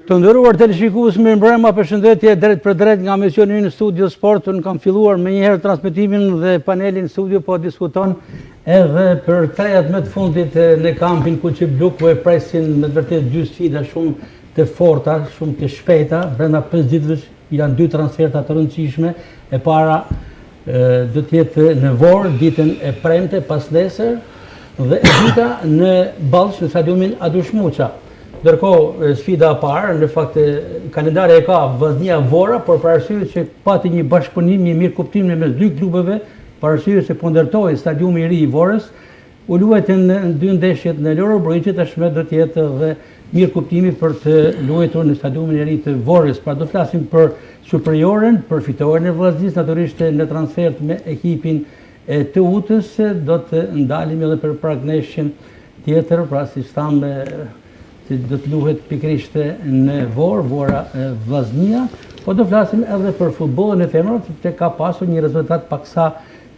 Të nderuar teleshikues, mirëmbrëma, përshëndetje drejt për drejt nga misioni në Studio Sport. Unë kam filluar me njëherë transmitimin dhe paneli në studio po diskuton edhe për 30 më të fundit në kampin Kuqi-Bluk, ku e presin me vërtet dy sfida shumë të forta, shumë të shpejta. Brenda 5 ditësh janë dy transferta të rëndësishme. E para do të jetë në Vorë ditën e premte pas nesër dhe e dyta në Ballsh në stadiumin Adush Muça. Ndërkohë, sfida e parë, në fakt kalendari e ka Vllaznia Vora, por për arsye që pati një bashkëpunim, një mirë kuptim mes dy klubeve, për arsye se po ndërtohej stadiumi i ri i Vorës, u luajtën në dy ndeshjet në Loro Brojçi, tashmë do të jetë dhe mirë kuptimi për të luajtur në stadiumin e ri të Vorës. Pra do flasim për superioren, për fitoren e Vllaznisë, natyrisht në transfert me ekipin e të Utës, do të ndalim edhe për pragneshjen tjetër, pra si thamë do të luhet pikërisht në Vorë, Vora Vllaznia, po do flasim edhe për futbollin e femrave, që ka pasur një rezultat paksa,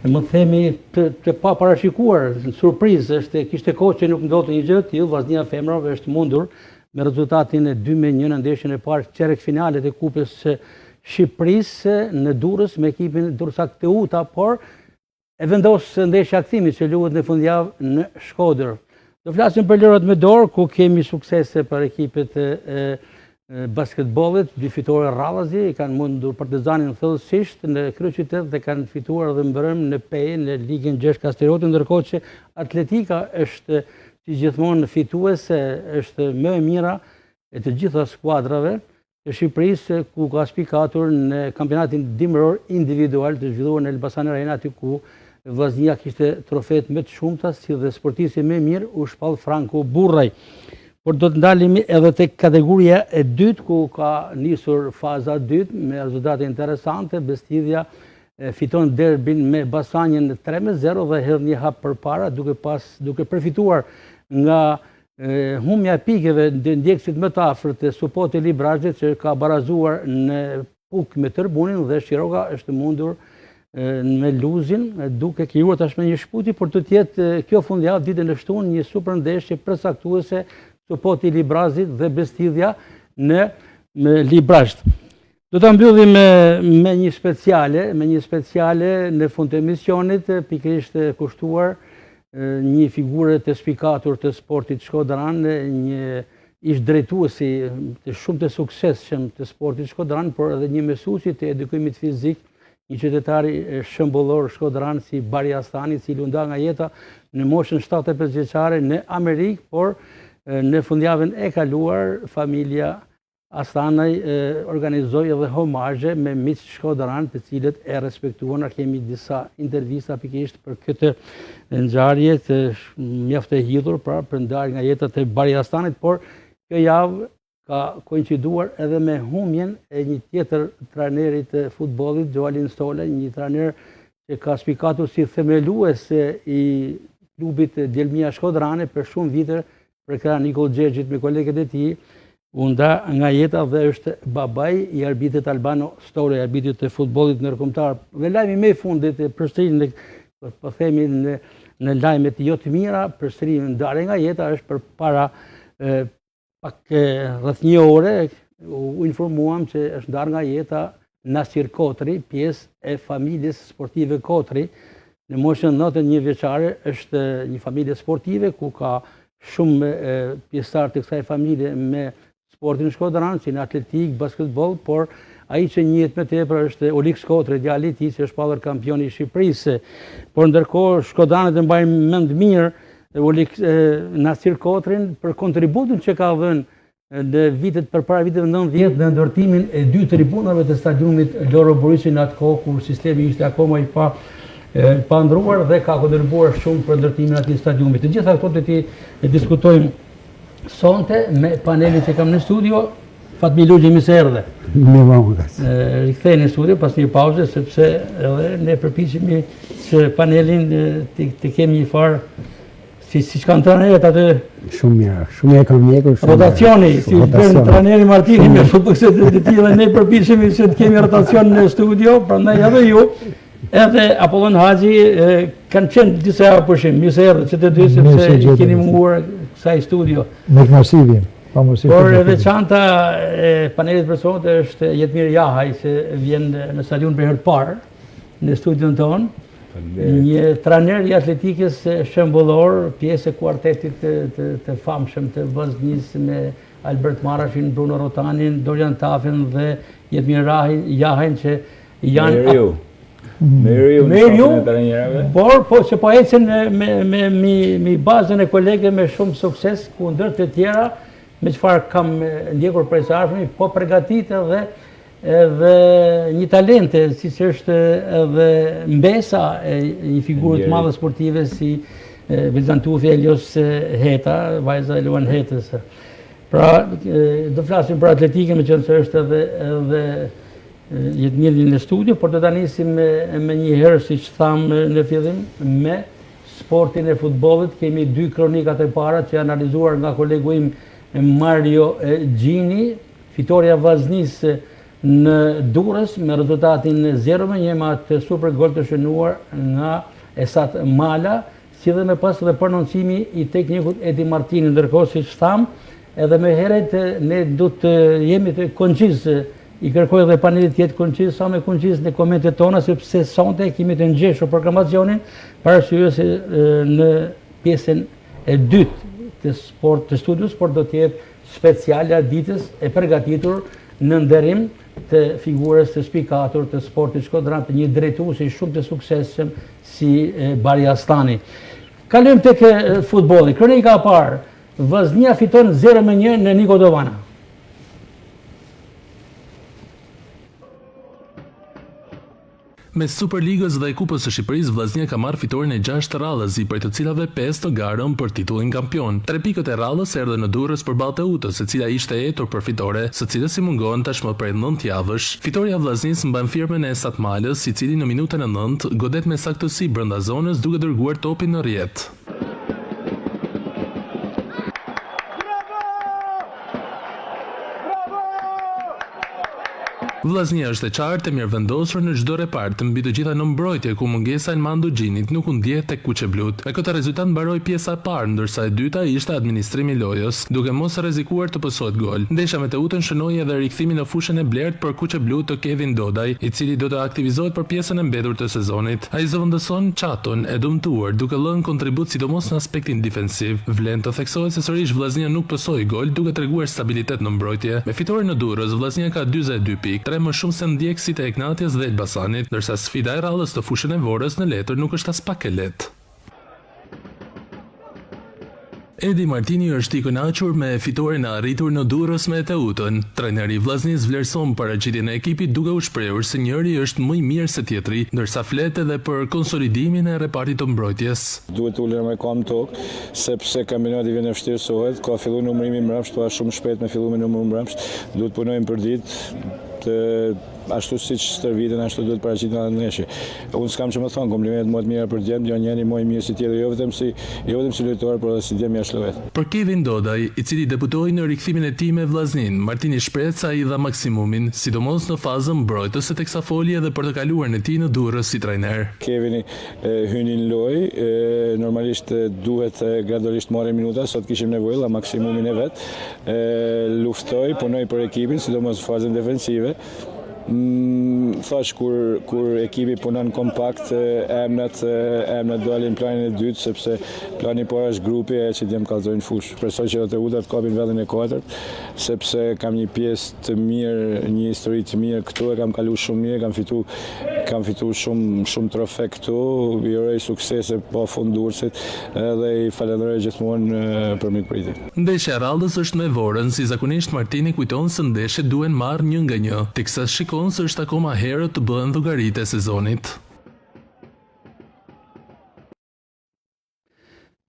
më themi, të pa parashikuar, surprizë, kishte kohë që nuk ndodhte një gjë të tillë. Vllaznia femrave është mundur me rezultatin e 2-1 në ndeshjen e parë çerek finalet e Kupës së Shqipërisë në Durrës me ekipin Durrësak Teuta, por e vendos ndeshja kthimi që luhet në fundjavë në Shkodër. Do flasim për lojrat me dorë, ku kemi suksese për ekipet e basketbollit, dy fitore rradhazi, i kanë mundur Partizanin thellësisht në kryeqytet dhe kanë fituar edhe mbrëm në PE në Ligën 6 Kastrioti, ndërkohë që Atletika është si gjithmonë fituese, është më e mira e të gjitha skuadrave të Shqipërisë, ku ka spikatur në kampionatin dimëror individual të zhvilluar në Elbasan Arena, aty ku Vllaznia kishte trofet më të shumta, si dhe sportisti më mirë u shpall Franco Burraj. Por do të ndalemi edhe tek kategoria e dytë, ku ka nisur faza e dytë me rezultate interesante. Bestidhja fiton derbin me Basanjën 3-0 dhe hedh një hap përpara, duke përfituar nga humbja e pikeve në ndjekësit më të afërt të Supoti Librazhit, që ka barazuar në Puk me Tërbunin, dhe Shiroka është mundur me Luzin, duke krijuar tashmë një shputje për të jetë kjo fundjavë ditën e shtunë një super ndeshje përcaktuese Supoti Librazhit dhe Bestidhja në Librazh. Do ta mbyllim me një speciale në fund të emisionit, pikërisht kushtuar një figurë të spikatur të sportit shkodran, një ish drejtuesi të shumë të suksesshëm të sportit shkodran, por edhe një mësuesi të edukimit fizik, një qytetari shembullor shkodran si Bari Astani, i cili u nda nga jeta në moshën 75 vjeçare në Amerikë, por në fundjavën e kaluar familja Astanaj organizoi edhe homazhe me miq shkodran, të cilët e respektuan. Kemi disa intervista pikërisht për këtë ngjarje të mjaft e hidhur, pra për ndarje nga jeta të Bari Astanit, por kjo javë ka koinciduar edhe me humbjen e një tjetër trajneri të futbollit, Gjoalin Stole, një trajner që ka spikatur si themelues i klubit Djelmia Shkodrane për shumë vite, për krah Nikol Xhexhit me kolegët e tij, u nda nga jeta dhe është babai i arbitrit Albano Stole, arbitrit të futbollit ndërkombëtar. Dhe lajmi më i fundit përsëri po themi në lajmet jo të mira, përsëri ndarje nga jeta është përpara pak rreth një ore u informuam që është ndarë nga jeta Nasir Kotri, pjesë e familjes sportive Kotri. Në moshën 91 vjeçare, është një familje sportive ku ka shumë pjesëtar të kësaj familje me sportin shkodran, si në atletik, basketbol, por ai që njihet më tepër është Oliks Kotri, djali i tij, që është pallër kampion i Shqipërisë. Por ndërkohë shkodanët e mbajnë mend mirë Nasir Kotrin për kontributin që ka dhënë në vitet përpara viteve 90 në ndërtimin e dy tribunave të stadiumit Loro Brojçi, në atë kohë kur sistemi ishte akoma i pa ndruar, dhe ka kontribuar shumë për ndërtimin e atij stadiumi. Të gjitha këto do të diskutojmë sonte me panelin që kam në studio. Fatmi Luxhi, mirë se erdhe. Riktheheni në studio pas një pauze, sepse edhe ne përpiqemi që panelin të kemi një farë si kanë trajnerët atë. Shumë mirë, shumë e kam mjekur. Rotacioni, si bën trajneri Martini me futbollistët e tij, dhe ne përpiqemi që të kemi rotacion në studio, prandaj edhe ju, edhe Apollon Haxhi kanë qenë disa javë pushim. Mirë se erdhët që të dy, sepse keni munguar kësaj studio. Me kënaqësi vjen. Por e veçanta e panelit për sot është Jetmir Jahaj, që vjen në stadion për herë të parë në studion tonë. Një trajner i atletikës shembullor, pjesë e kuartetit të famshëm të Vllaznisë me Albert Marashin, Bruno Rotanin, Dorian Tafin dhe Jetmir Jahajn që janë Meriu, por që po ecën me bazën e kolege me shumë sukses, ku ndër të tjera, me çfarë kam ndjekur prej së ardhmit, po përgatitë edhe një talente, siç është edhe Mbesa, një figurë të madhe sportive si Vizantufi Elios Heta, vajza e Luan Hetës. Pra, do flasim për atletikën, me qenë se është edhe Jetmiri në studio, por do ta nisim me një herë, siç thamë në fillim, me sportin e futbollit. Kemi dy kronikat e para që janë analizuar nga kolegu im Mario Gjini, fitoria Vllaznisë në Durrës me rezultatin 0-1 me atë super gol të shënuar nga Esat Mala, si dhe me pas dhe përnoncimi i teknikut Edi Martini. Ndërkohë, siç tham, edhe me heret ne do të jemi të konciz, i kërkoj dhe panelit jetë konciz, sa me konciz në komentet tona, sepse sonte kemi të ngjeshur programacionin për arsye se në pjesën e dytë të studios, por do të jetë speciale ditës e përgatitur në nderim të figurës të spikatur të sportit shkodran, të një drejtuesi shumë të suksesshëm si Bari Astani. Kalojmë tek futbolli. Kronika e parë, Vllaznia fiton 0-1 në Niko Dovana. Me Superligës dhe Kupës së Shqipërisë, Vllaznia ka marrë fitoren e 6 rallës, prej të cilave 5 të garën për titullin kampion. 3 pikët e rallës erdhën në Durrës përballë Teutës, e cila ishte etur për fitore, së cilës i mungon tashmë prej 9 javësh. Fitoria e Vllaznisë mban firmën e Esat Malës, i cili në minutën e 9 godet me saktësi brenda zonës duke dërguar topin në rrjet. Vllaznia është e qartë e mirëvendosur në çdo repart, mbi të gjitha në mbrojtje, ku mungesa e Elmando Gjinit nuk u ndjeh tek Kuçeblut. Me këtë rezultat mbaroi pjesa e parë, ndërsa e dyta ishte administrimi i lojës, duke mos rrezikuar të pësohet gol. Ndeshja me Teutën shënoi edhe rikthimin në fushën e Blert për Kuçeblut të Kevin Dodaj, i cili do të aktivizohet për pjesën e mbetur të sezonit. Ai zëvendëson Çaton e dëmtuar, duke lënë kontribut sidomos në aspektin defensiv. Vlen të theksohet se sërish Vllaznia nuk pësoi gol, duke treguar stabilitet në mbrojtje. Me fitoren në Durrës, Vllaznia ka 42 pikë, më shumë se ndjekësit e Ignatias dhe Elbasanit, ndërsa sfida e rallës të fushën e Vorës në letër nuk është as pak e lehtë. Edi Martini është i kënaqur me fitoren e arritur në Durrës me Teutën. Trajneri i Vllaznisë vlerëson paraqitjen e ekipit duke u shprehur se njëri është më i mirë se tjetri, ndërsa flet edhe për konsolidimin e repartit të mbrojtjes. Duhet të ulem me kam tokë, sepse kampionati vjen e vështirësohet, ka filluar numërimi mbrapsht, po shumë shpejt me filluar me numër mbrapsht. Duhet punojmë për ditë, ashtu siç stërviten, ashtu duhet paraqitet në ndeshje. Unë s'kam që më thon, komplimentet më të mira për djem, njëri më i mirë si tjetri, jo vetëm si lojtar, por edhe si djem jashtë lojës. Për Kevin Dodaj, i cili debutoi në rikthimin e tij me Vllaznin, Martini shpreh se ai dha maksimumin, sidomos në fazën mbrojtëse, teksa foli edhe për të kaluar në tij në Durrës si trajner. Kevini hyni në lojë, normalisht duhet gradualisht marrë minuta, sot kishim nevojë dha maksimumin e vet. Luftoi, punoi për ekipin, sidomos në fazën defensive. Thash kur ekipi punon kompakt, emrat dalin planin e dytë, sepse plani parë është grupi e që djem kallzojnë fush. Presoj që Teuta të kapin vendin e katërt, sepse kam një pjesë të mirë, një histori të mirë këtu, e kam kalu shumë mirë, kam fitu shumë trofe këtu, i uroj suksese pa fund Durrësit dhe i falenderoj gjithmonë për mikpritjen. Ndeshja e rallës është me Vorën, si zakonisht Martini kujton se ndeshjet duhen marrë 1-1, teksa shikon se është akoma herët të bëhen llogaritë e sezonit.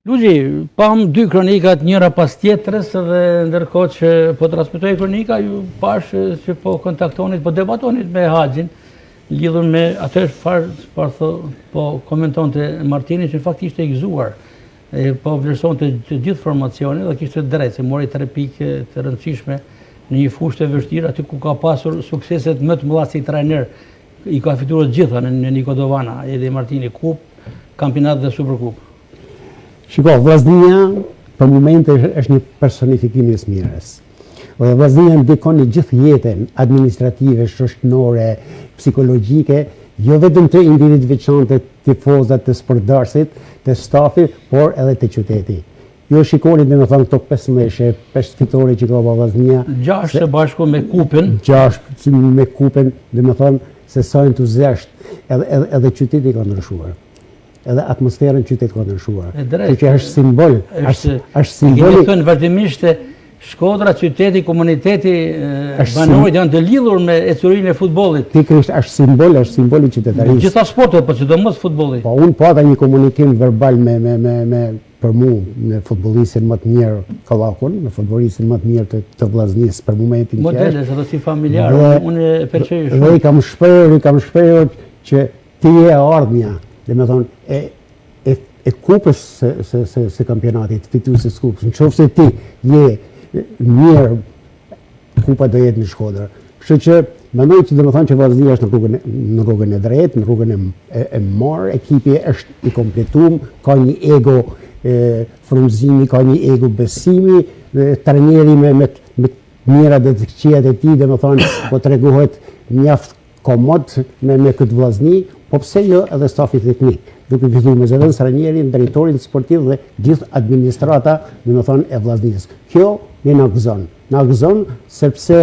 Luigi, pam dy kronikat njëra pas tjetrës dhe ndërkohë që po transmetoj kronika, ju pash që po kontaktonit, po debatonit me Haxhin, lidhur me atë po komentonte Martini që në fakt ishte i gëzuar, po vlerësonte të gjithë formacionin dhe kishte drejt se mori 3 pikë të rëndësishme në një fushë të vështirë, aty ku ka pasur sukseset më të mëdha si trajner, i ka fituar të gjitha në Niko Dovana, Edi Martini, Kup, Kampionat dhe Superkup. Shiko, Vllaznia për momente është një personifikim i smires. Dhe Vllaznia ndikon në gjithë jetën administrative, shoqërore, psikologjike, jo vetëm të individ veçantë, të tifozat, të sportdarësit, të stafi, por edhe të qyteti. Jo shikoni dhe me thonë këto 5 fitore që ka Vllaznia. 6 së bashku me kupën. 6 me kupën, dhe me thonë se sa entuziasht edhe qyteti ka ndryshuar. Edhe atmosferën qytet ka ndryshuar. Që është simbol. Është simbol. Kemi thënë vazhdimisht Shkodra, qyteti, komuniteti, banorët janë të lidhur me ecurinë e futbollit. Pikërisht është simboli qytetarisë. Gjitha sportet, por sidomos futbolli. Po unë pata një komunikim verbal me për mu, në futbollistin më të mirë Kallakun, në futbollistin më të mirë të Vllaznisë për momentin që është. Modeles edhe si familjar, unë e përqej shumë. Dhe i kam shprehur që ti je ardhmja, dhe me thonë, e kupës së kampionatit, fituesit kupës. Nëse ti je mirë, kupa do jetë në Shkodër. Kështu që mendoj që do të thonë që Vllaznia është në rrugën e drejtë, në rrugën e marrë, ekipi është i kompletuar, ka një ego frymëzimi, ka një ego besimi, trajneri me mira dhe të këqijat e tij, domethënë po tregohet mjaft komod me këtë Vllazni, po pse jo edhe stafi teknik, duke filluar me zëvendës trajnerin, drejtorin sportiv dhe gjithë administrata, domethënë e Vllaznisë. Kjo na gëzon sepse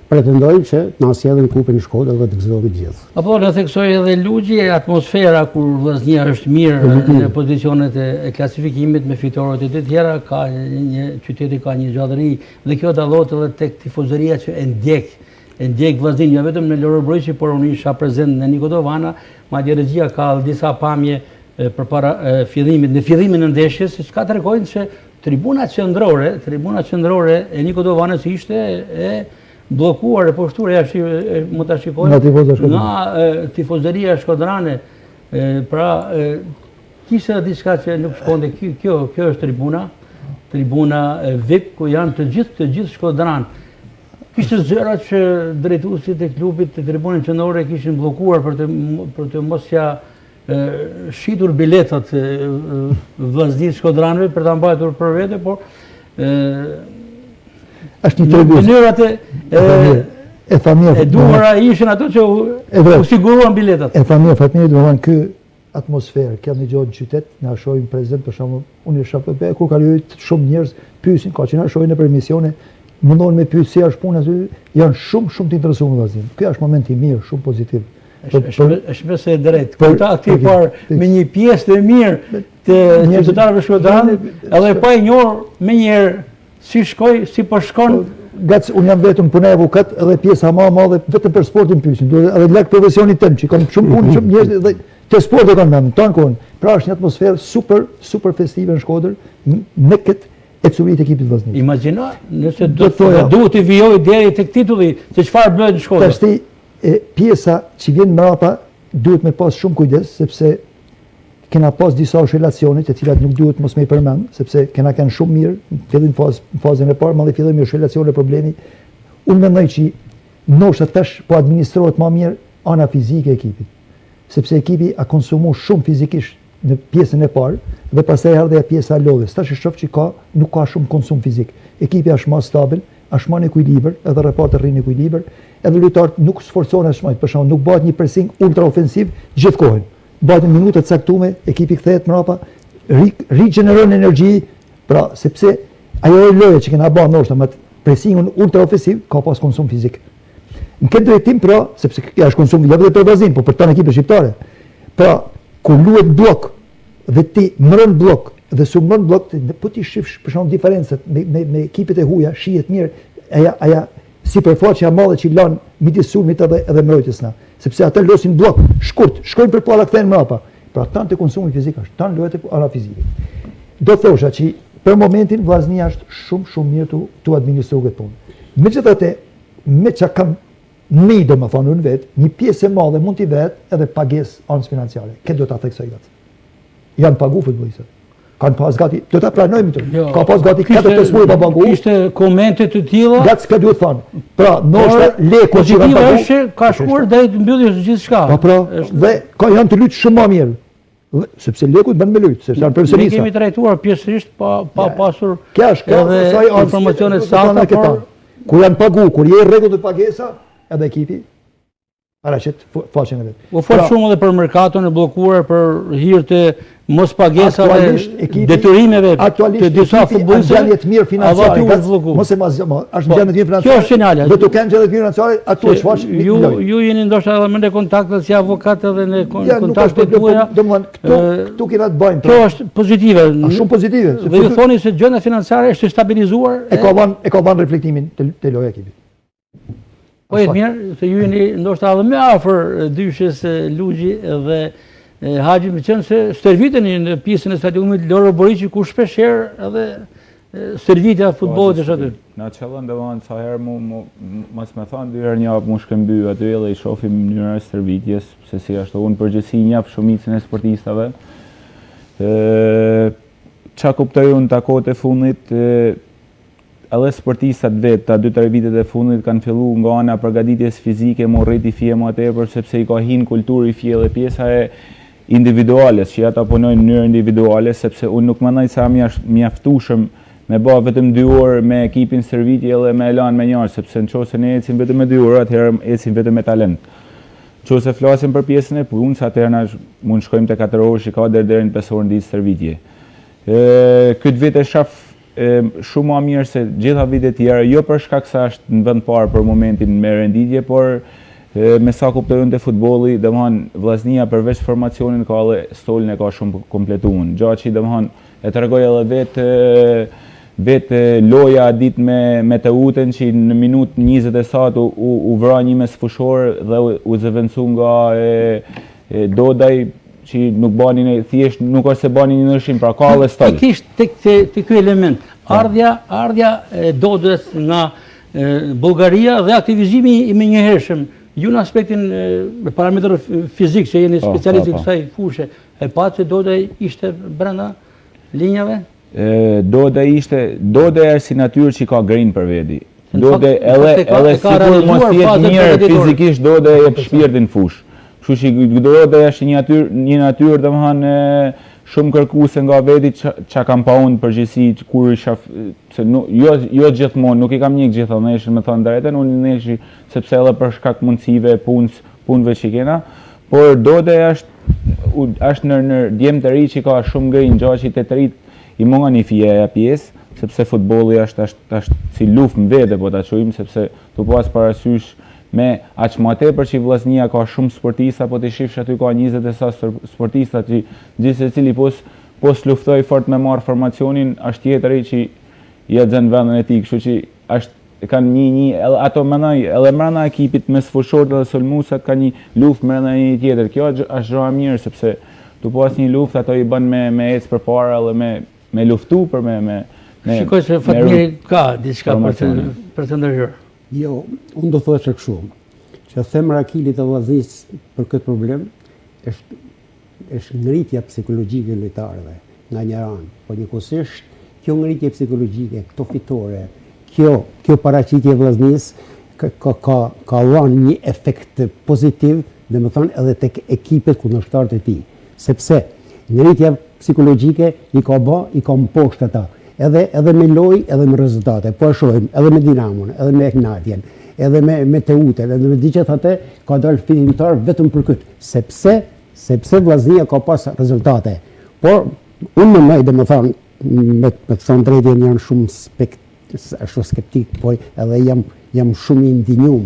pretendojnë që na sjellin kupën në Shkodër dhe të gëzohet gjithë. Apo në theksoj edhe lugji, atmosfera kur Vllaznia është mirë në pozicionet e klasifikimit me fitoret e të tjera, ka një qyteti ka një gjallëri dhe kjo dallohet edhe tek tifozëria që e ndjek Vllaznin, jo vetëm në Loro Brojçi, por unë isha prezent në Nikodovana, madje regjia ka disa pamje përpara fillimit, në fillimin e ndeshjes, që ka tregojnë se tribuna qendrore e Nikodovanës ishte e bllokuar e poshtuar, mund ta shikojmë nga tifozëria shkodrane. Pra kishte diçka që nuk shkonte. Kjo është tribuna VIP ku janë të gjithë shkodran. Kishte zëra që drejtuesit e klubit të tribunën qendrore kishin bllokuar për të mos ja shitur biletat Vllaznisë shkodranëve për ta mbajtur për vete, por është një tribun. Mënyrat e duhura ishin ato që u siguruan biletat. E familja Fatmiri, domethënë ky atmosferë, kjo një gjë në qytet, na shohim prezent, për shembull, unë isha kur kaloj shumë njerëz pyesin, ka që na shohin nëpër emisione, mundon me pyet si është puna aty, janë shumë të interesuar me Vllaznin. Ky është moment i mirë, shumë pozitiv. Është mëse e drejtë. Kontakti i parë me një pjesë të mirë të qytetarëve shkodran, edhe pa e njohur menjëherë si shkoj, si po shkon. Gac, unë jam vetëm punoj avokat, edhe pjesa më e madhe vetëm për sportin pyesin. Edhe lart profesionit tim që kanë shumë punë, shumë njerëz dhe të sportit kanë mendën tonë kohën. Pra është një atmosferë super festive në Shkodër me këtë ecuritë ekipit të Vllaznisë. Imagjino, nëse duhet të vijoj deri tek titulli, se çfarë bëhet në Shkodër. Tashti pjesa që vjen mbrapa duhet me pas shumë kujdes, sepse kena pas disa oscilacione të cilat nuk duhet mos me i përmend, sepse kena kanë shumë mirë, fillim fazën e parë, madje fillojmë oscilacione problemi. Unë mendoj që ndoshta tash po administrohet më mirë ana fizike e ekipit, sepse ekipi a konsumuar shumë fizikisht në pjesën e parë dhe pastaj erdhi pjesa e lodhjes. Tash e shoh që nuk ka shumë konsum fizik. Ekipi është më stabil, është më në ekuilibër, edhe reparti rrin në ekuilibër, edhe lojtarët nuk sforcohen as më, për shembull, nuk bëhet një pressing ultra ofensiv gjithkohën. Bëhet në minuta të caktuara, ekipi kthehet mbrapa, rigjeneron energji, pra sepse ajo lojë që kena bërë ndoshta me presingun ultra ofensiv ka pas konsum fizik. Në këtë drejtim, pra, sepse kjo është konsum jo vetëm për Vllaznin, por për tonë ekipet shqiptare. Pra, kur luhet blok dhe ti mron blok dhe sulmon blok, po ti shifsh për shkak diferencët me ekipet e huaja, shihet mirë aja sipërfaqja e madhe që lan midis sulmit edhe mbrojtjes na, sepse ata losin blok shkurt, shkojnë për palla kthehen mbrapa. Pra tan të konsumit fizik është, tan luhet ana fizike. Do thosha që për momentin Vllaznia është shumë mirë tu administruar këtë punë. Megjithatë, me çka kam mi do më thonë unë vetë, një pjesë e madhe mund t'i vetë edhe pagesë anës financiare. Këtë do t'a theksoj vetë. Janë pagu futbollistët. Kanë pas gati, do t'a pranojmë të. Ka pas gati 4-5 muaj pa pagu. Ishte komente të tilla. Gatë s'ka duhet thonë. Pra, ndoshta leku që kanë pagu. Ka shkuar drejt mbylljes gjithçka. Po pra, dhe janë të luajtur shumë më mirë. Sepse lekut bën me lujt, sepse janë Ne profesionista. kemi trajtuar pjesërisht pa pasur Kjo është edhe informacione sakta, por kur janë pagu, kur je rregull të pagesa, edhe ekipi paraqet faqen e vet. u fol shumë edhe për merkaton e bllokuar për hir të mos pagesave, Aktualisht, ekipi- detyrimeve të disa ekipi futbollistëve. është gjendje të mirë financiare. Avati u zhvillua. Mos e mazgjë, është Po, gjendje të mirë financiare. kjo është sinjale. Do të kenë gjendje të mirë financiare, ato çfarë Ju jeni ndoshta edhe më në kontakt si avokat edhe në Ja, nuk është kontaktet problem, tuaja. domethënë këtu kena të bëjmë. Kjo është pozitive. Është shumë pozitive. Dhe ju thoni se gjendja financiare është stabilizuar. E ka vënë reflektimin të loja ekipit. Po e mirë, se ju jeni ndoshta edhe më afër dyshës Lugji dhe Haxhi, më qenë se stërviteni në pjesën e stadiumit Loro Boriçi ku shpeshherë edhe stërvitja e futbollit është aty. Na qëllën dhe vanë sa herë mas me thanë 2 herë një apë mu shkëmby aty edhe i shofim mënyrën e stërvitjes, se si ashtu unë përgjësi njap shumicën e sportistave. Qa kuptoj unë takot e fundit, edhe sportistat vetë, ta 2-3 vitet e fundit kanë fillu nga ana përgatitjes fizike, më rriti fje më tepër, sepse i ka hinë kulturë i fje dhe pjesa e individuales, që ata punojnë në mënyrë individuale, sepse unë nuk mendoj se mjaftueshëm me ba vetëm 2 orë me ekipin stërvitje edhe me elan me njërë, sepse në qose ne ecim vetëm me 2 orë, atëherë ecim vetëm me talent. Qose flasim për pjesën e punës, atëherë na mund shkojmë te 4 orë shika deri në 5 orë ditë stërvitje. Këtë vit e shaf shumë më mirë se gjitha vitet tjera, jo për shkak se është në vend parë për momentin me renditje, por me sa kuptoj unë te futbolli, domethënë vllaznia përveç formacionin ka edhe stolin e ka shumë kompletuar. Gjaçi domethënë e tregoj edhe vetë loja ditë me Teutën që në minutë 20 e sat u vra një mes fushor dhe u zëvendësu nga Dodaj që nuk bani thjesht nuk është se bani një ndryshim, pra ka edhe stol. Pikërisht tek ky element, ardhja e Dodës nga Bullgaria dhe aktivizimi i menjëhershëm. Ju në aspektin e parametrë fizik, që jeni specialist i kësaj fushe, e patë se Dodaj ishte brenda linjave? Dodaj është si natyrë që ka grinë për veti. Dodaj edhe sikur mos jetë mirë fizikisht, Dodaj e shpirtin fush. Kështu që Dodaj është një natyrë domethënë shumë kërkuese nga veti çka kam pa unë përgjithësi kur shaf se jo gjithmonë, nuk I kam njeh gjithë neshin, me thënë drejtën, unë neshi sepse edhe për shkak mundësive punëve që kena, por Dodaj është në djem të ri që ka shumë grinë, gjaçi të rit I munga një fije e pjesë, sepse futbolli është si luftë në vete, po ta quajmë, sepse tu pas parasysh me aq më tepër që vllaznia ka shumë sportista, po ti shifsh aty ka 20 e sa sportista që gjithsecili pos luftoj fort me marr formacionin, është tjetëri që ja xhen vendin e tij, kështu që është kanë ato mendoj edhe brenda ekipit mes fushorët dhe sulmuesat ka një luftë brenda një tjetër. Kjo është gjë e mirë sepse tu pas një luftë ato I bën me ecë përpara edhe me luftu për me Shikoj se Fatmiri ka diçka për të ndërhyrë. Jo, unë do thoshe kështu, që themra Akilit e vllaznisë për këtë problem është ngritja psikologjike e lojtarëve nga një anë, po njëkohësisht kjo ngritje psikologjike, këto fitore, kjo paraqitje e vllaznisë ka dhënë një efekt pozitiv, domethënë edhe tek ekipet kundërshtar të tij, sepse ngritja psikologjike I ka mposhtë ata. Edhe me lojë, edhe me rezultate. Po e shohim, edhe me Dinamon, edhe me Eknatjen, edhe me Teutën, edhe me gjithë atë ka dalë fitimtar vetëm për këtë, sepse vllaznia ka pas rezultate. Por unë mendoj, domethënë, me të thënë drejtën janë shumë ashtu skeptik, po edhe jam shumë I ndinjum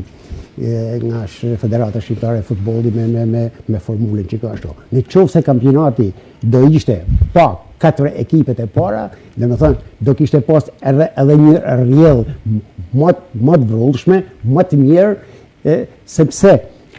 nga Federata Shqiptare e Futbollit me formulën që ka ashtu. Në qoftë se kampionati do ishte pa 4 ekipet e para, domethënë do kishte pas edhe një rrjedh më të vrullshme, më të mirë, sepse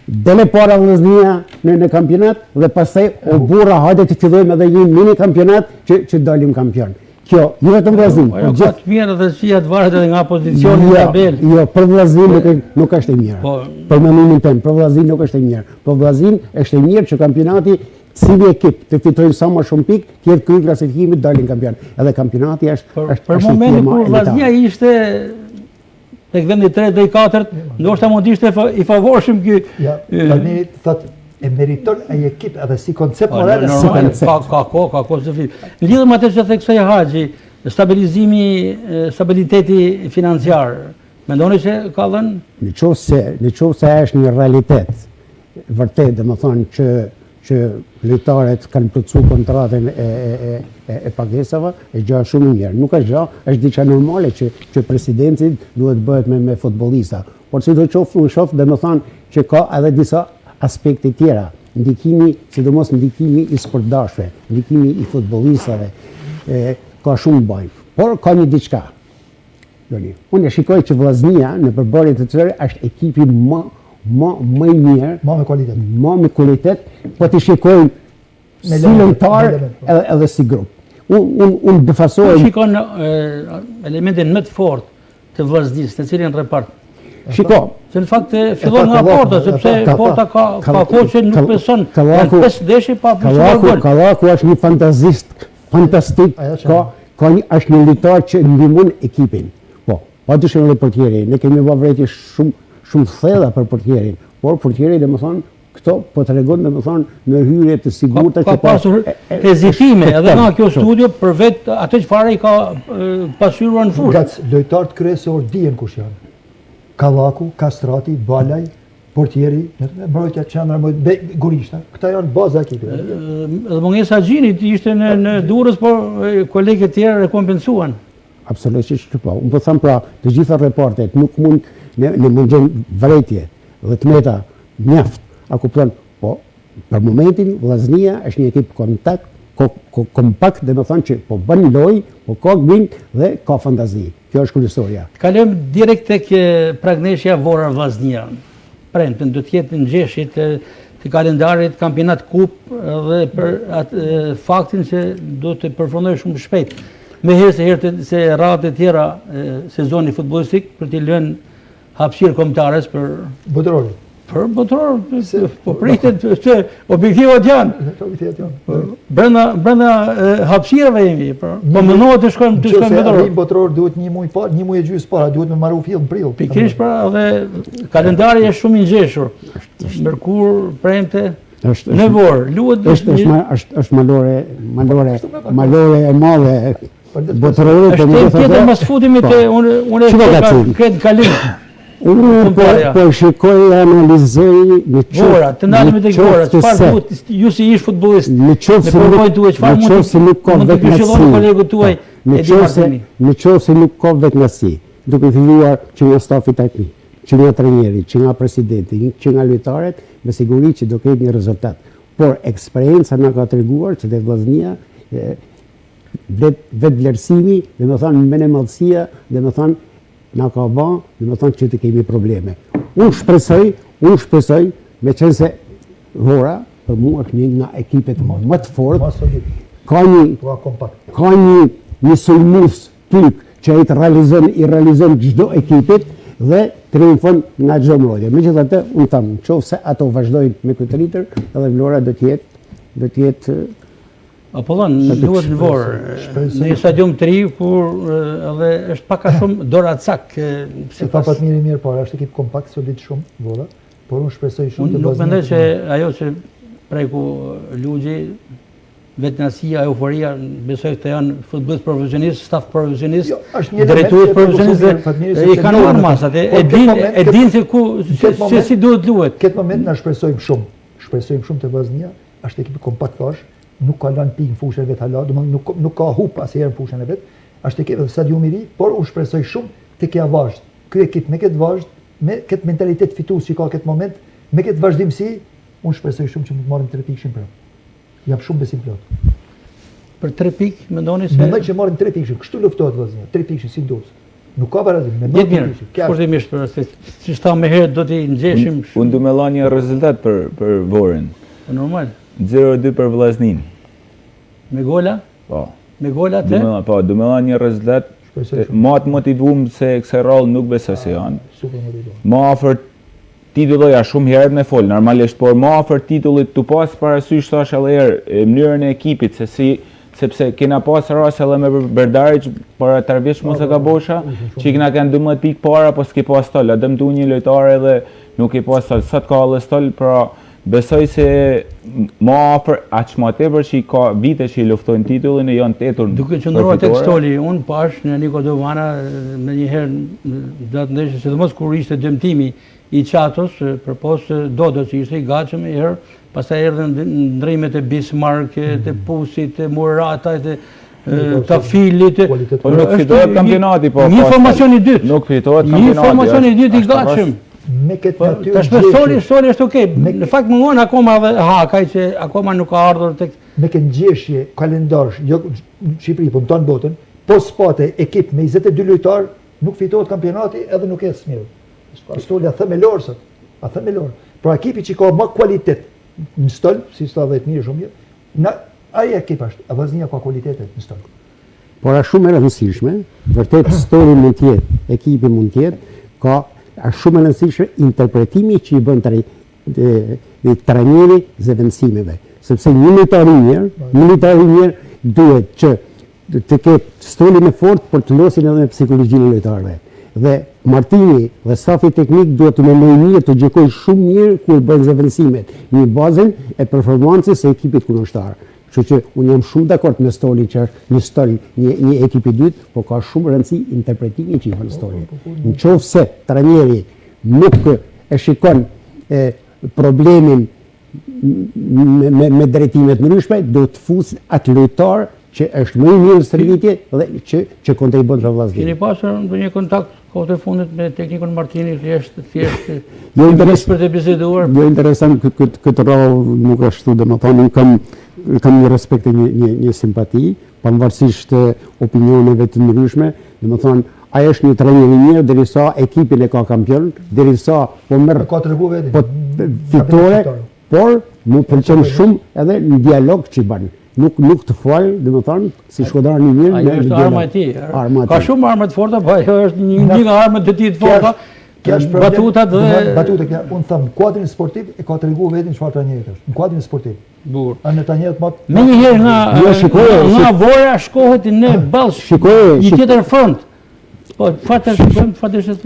dele para vllaznia në kampionat dhe pastaj o burra hajde të fillojmë edhe një mini kampionat që dalim kampion. Kjo, jo vetëm vllaznin, po gjithë mirë dhe si atë varet edhe nga pozicioni në tabel. Jo, për vllaznin nuk është e mirë. Për mendimin tim, për vllaznin nuk është e mirë. Për vllaznin është e mirë që kampionati cili ekip të fitojnë sa më shumë pikë, të jetë krye klasifikimit dalin kampion. Edhe kampionati është për momentin kur vllaznia ishte tek vendi 3 dhe I 4, ndoshta mund ishte I favorshëm ky. Ja, tani thot e meriton ai ekip edhe si koncept moral e si Normal, koncept. ka kohë se fil. Lidhëm atë që theksoi Haxhi, stabiliteti financiar. Mendoni se ka dhënë? Në qovë se është një realitet, vërtet, dhe më thonë që lojtarët kanë plotësu kontratën e pagesave, e gjë shumë mirë. Nuk është gjë, është diçka normale që presidentit duhet bëhet me futbollista. Por si do qoftë, unë shoh dhe më thonë që ka edhe disa aspekte tjera. Ndikimi, sidomos ndikimi i sportdashve, ndikimi i futbollistave, ka shumë bajnë. Por ka një diçka. Unë e shikoj që Vllaznia në përbërje të tyre është ekipi më i mirë, më me kualitet, po të shikoj si lojtar edhe si grup. Unë befasoj. Shikon elementin më të fortë të Vllaznisë, në cilin repart. Shiko. Se në fakt fillon nga porta, sepse porta ka kohë që nuk beson. Janë 5 ndeshje pa përshtuar gol. Kallaku është një fantazist fantastik, është një lojtar që ndihmon ekipin. Po, padyshim edhe portieri, ne kemi bërë vrejtje shumë thella për portierin, por portieri domethënë këto po tregon domethënë në hyrje të sigurta ka pasur hezitime edhe nga kjo studio për vetë atë çfarë i ka pasqyruar në fushë. Lojtarët kryesor dihen kush janë. Kallaku, Kastrati, Balaj, portieri, mbrojtja qendra, Gurishta. Këta janë baza e ekipit. Dhe mungesa Xhinit ishte në Durrës, por kolegët tjerë rekompensuan. Absolutisht që po. Unë po them pra, të gjitha reportet nuk mund ne mundjen vrejtje dhe të meta mjaft. A kupton? Po, për momentin Vllaznia është një ekip kompakt, dhe më thonë që po bën lojë, po ka gbind dhe ka fantazi. Kjo është kryesorja. Kalojmë direkt tek pragneshja Vora Vllaznia. Premten do të jetë në ngjeshjet të kalendarit kampionat kup dhe për atë faktin se do të përfundojë shumë shpejt. Me herë se radhë të tjera sezoni futbollistik për t'i lënë hapësirë kombëtares për Botërori. Për botëror, po pritet se objektivat janë. Brenda hapësirave jemi, po mundohet të shkojmë botëror. Botëror duhet një muaj e gjysmë para, duhet me marrë fill në prill. Pikërisht pra, dhe kalendari është shumë i ngjeshur. Mërkur, premte, në Vor, luhet është malore e madhe. Botërori është tjetër mos futemi te unë këtë kalim. Unë po shikoj dhe analizoj në Vora, të ndalemi tek Vora, çfarë duhet ju si ish futbollist? Në qoftë se nuk ka vetëngësi. Në qoftë se nuk ka vetëngësi, duke filluar që nga stafi teknik, që nga trajneri, që nga presidenti, që nga lojtarët, me siguri që do ketë një rezultat. Por eksperienca na ka treguar që tek Vllaznia vetë vlerësimi, dhe më thonë menemallësia, dhe më thonë na ka ba, dhe më thonë që të kemi probleme. Unë shpresoj, me qenë se Vora, për mua është një nga ekipet më të fortë, ka një sulmus typ që i realizon çdo ekipit dhe triumfon nga çdo mbrojtje. Megjithatë, unë them, nëse ato vazhdojnë me këtë ritër, edhe Vlora do të jetë Apollon, luhet në Vorë, në një stadium të ri, kur edhe është pak a shumë doracak. Se ka pat mirë para, është ekip kompakt, solid shumë, Vora, por unë shpresoj shumë të Vllaznia. Nuk mendoj që ajo që preku Lugji, vetënasia, euforia, besoj këta janë futbollist profesionist, staf profesionist, drejtues profesionist, i kanë marrë masat, e din se si duhet luhet. Këtë moment na shpresojmë shumë të Vllaznia, është ekip kompakt është, nuk ka lënë pikë në fushën e vet hala, domethënë nuk ka hub asnjëherë në fushën e vet. Është ekip stadiumi i ri, por unë shpresoj shumë tek ja vazhd. Ky ekip me këtë vazhd, me këtë mentalitet fitues që ka këtë moment, me këtë vazhdimsi, unë shpresoj shumë që mund të marrim 3 pikë prapë. Jam shumë besim plot. Për 3 pikë mendoni se mendoj që marrim 3 pikë. Kështu luftohet Vllaznia. 3 pikë si duhet. Nuk ka barazim, me 9 pikë. Kushtimisht për se si tha më herët do t'i ngjeshim. Unë do më lani një rezultat për Vorën. Normal. 0-2 për Vllaznin. Me gola? Po. Me gola te? Po, do më lani një rezultat. Ma të motivuar se kësaj rallë nuk besoj se janë. Ma afër titulloja shumë herët me fol, normalisht, por ma afër titullit tu pas parasysh thash edhe herë mënyrën e ekipit sepse kena pas rast edhe me Berdariç para tarvesh mos e ka bosha, që kena kanë 12 pikë para, po s'ke pas tol, a dëm tu një lojtar edhe nuk e pas tol. Sot ka Allestol, pra besoj se më afër aq më tepër që ka vite që i luftojnë titullin e janë tetur. Duke qëndruar tek stoli, unë pash në Niko Dovana me njëherë datë ndeshje, sidomos kur ishte dëmtimi i Qatos, përpos Dodo që ishte i gatshëm i herë, pastaj erdhën ndrimet e Bismarck, të Pusit, të Murata, të Filit. Po nuk fitohet kampionati, po. Një formacion i dytë. Nuk fitohet kampionati. Një formacion i dytë i gatshëm. Me këtë natyrë Tashmë soli është okay. Në fakt mungon akoma dhe Hakaj që akoma nuk ka ardhur tek me këtë ngjeshje kalendarsh, jo në Shqipëri, po në tonë botën, po spate ekip me 22 lojtar, nuk fitohet kampionati edhe nuk ecë mirë. Stoli a themelor sot, a themelor. Pra ekipi që ka më kvalitet në stol, si sta vetë mirë shumë mirë, ai ekip është, a Vllaznia ka kualitetet në stol. Por është shumë e rëndësishme, vërtet stoli mund të jetë, ekipi mund të jetë, ka është shumë e rëndësishme interpretimi që i bën trajneri zëvendësimeve. Sepse një lojtar i mirë duhet që të ketë stolin e fortë për të losin edhe me psikologjinë e lojtarëve. Dhe Martini dhe stafi teknik duhet të mendojë mirë, të gjykojë shumë mirë kur bën zëvendësimet, në bazën e performancës së ekipit kundërshtar. Kështu që unë jam shumë dakord me stolin që është një stol, një ekip i dytë, por ka shumë rëndësi interpretimi që i bën stoli. Nëse trajneri nuk e shikon problemin me drejtimet ndryshme, do të fusë atë lojtar që është më i mirë në stërvitje dhe që kontribon të Vllaznia. Keni pasur ndonjë kontakt kohët e fundit me teknikun Martini, thjesht për të biseduar? Jo interesant këtë rrallë nuk ashtu, domethënë kam një respekt e një simpati, pavarësisht opinioneve të ndryshme, domethënë ai është një trajner i mirë derisa ekipin e ka kampion, derisa po merr ka treguar vetë. Po fitore, por më pëlqen shumë edhe në dialog që bën. Nuk të fal, domethënë, si shkodrani i mirë. Ajo është arma e tij. Ka shumë arma të forta, po ajo është një nga armat e tij të forta. Batutat dhe batutat që unë them, kuadrin sportiv e ka treguar vetëm çfarë trajneri është. Në kuadrin sportiv. Bukur. Në trajnerët më menjëherë nga Vora shkohet në Ballsh. Një tjetër front. Po,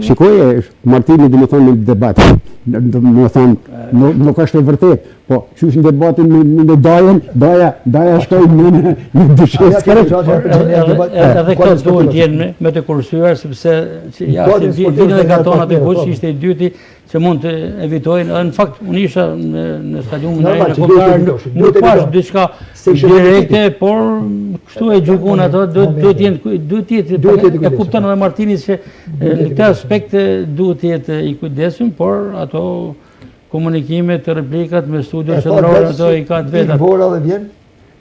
shikoje, Martini domethënë në debat, domethënë nuk është e vërtetë, po qysh në debatin në Daja shkoi në dyshesë. Edhe këto duhet të jenë me të kursyer, sepse jashtë vitin e gatonat e kush ishte i dyti që mund të evitojnë. Në fakt, unë isha në stadiumin e Kombëtar, nuk pash diçka direkte, por kështu e gjykon ato, duhet jetë e kupton edhe Martini që në këtë aspekt duhet të jetë i kujdesshëm, por ato komunikimet, replikat me studio shëndrore ato i ka të vetat. Vora dhe vjen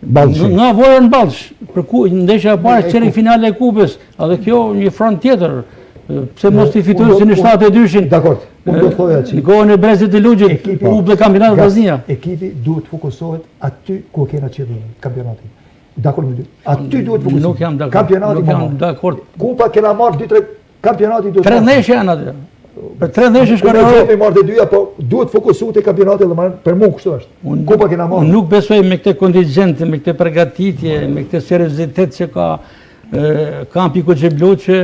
nga Vora në Ballsh, për ndeshja e parë çerek finale e kupës, edhe kjo një front tjetër. Pse mos i fitojnë si në 72-shin? Dakor. Unë do të thoja që në kohën e Brezit të Lugjit, u bë kampionatit Vllaznia. Ekipi duhet të fokusohet aty ku kena qëllim kampionatin. Dakor me ty. Aty duhet të fokusohet. Nuk jam dakord. Kampionati nuk jam dakord. Kupa kena marrë 2-3 kampionati duhet. 3 ndeshje janë aty. Për 3 ndeshje shkon Evropë marrë 2, po duhet fokusohet te kampionati dhe marrë për mua kështu është. Kupa kena marrë. Unë nuk besoj me këtë kontingjent, me këtë përgatitje, me këtë seriozitet që ka kampi Koçeblu që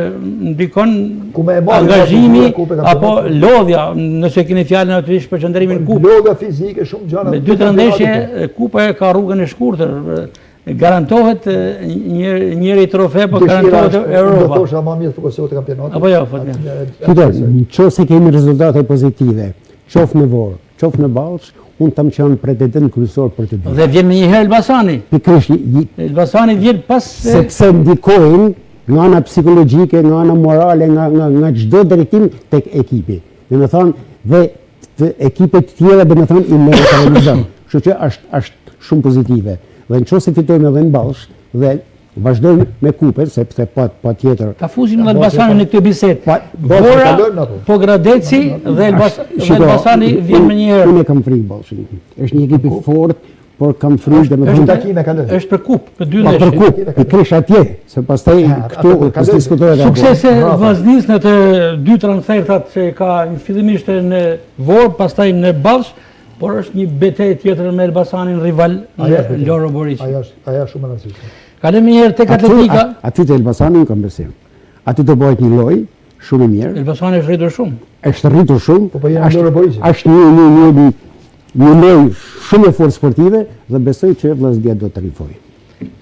ndikon angazhimi apo lodhja, nëse keni fjalën aty për qëndrimin në kupë. Lodhja fizike shumë gjëra. Me 2-3 ndeshje kupa ka rrugën e shkurtër. Garantohet njëri trofe, po garantohet Europa. Do thosha më mirë fokusohet te kampionati. Apo jo, fatmirë. Nëse kemi rezultate pozitive, qoftë në Vorë, qoftë në Ballsh, unë tam që janë pretendent kryesor për të bërë. Dhe vjen me njëherë Elbasani. Elbasani vjen pas sepse ndikojnë nga ana psikologjike, nga ana morale, nga çdo drejtim tek ekipi. Domethënë dhe ekipet tjera domethënë i neutralizon. Kështu që është shumë pozitive. Dhe nëse fitojmë edhe në Ballsh dhe vazhdojmë me kupën, sepse patjetër. Ta fusim në Elbasanin në këtë bisedë. Vora, po Gradeci dhe Elbasani vjen më njëherë. Unë kam frikë Ballshin. Është një ekip i fortë, por kam frikë domethënë. Është takime kalon. Është për kupë, për 2 ndeshje. Për kupë, i krish atje, se pastaj këtu diskutohet. Suksese Vllaznisë në të 2 transfertat që ka fillimisht në Vorë, pastaj në Ballsh, por është një betejë tjetër me Elbasanin rival në Loro Boriç. Ajo shumë e rëndësishme. Kalem njëherë tek Atletika. Aty te Elbasani kam besim. Aty do bëhet një lojë shumë e mirë. Elbasani është rritur shumë. Është rritur shumë. Po janë Loro Boriç. Është një një lojë shumë e fortë sportive dhe besoj që Vllaznia do të rifojë.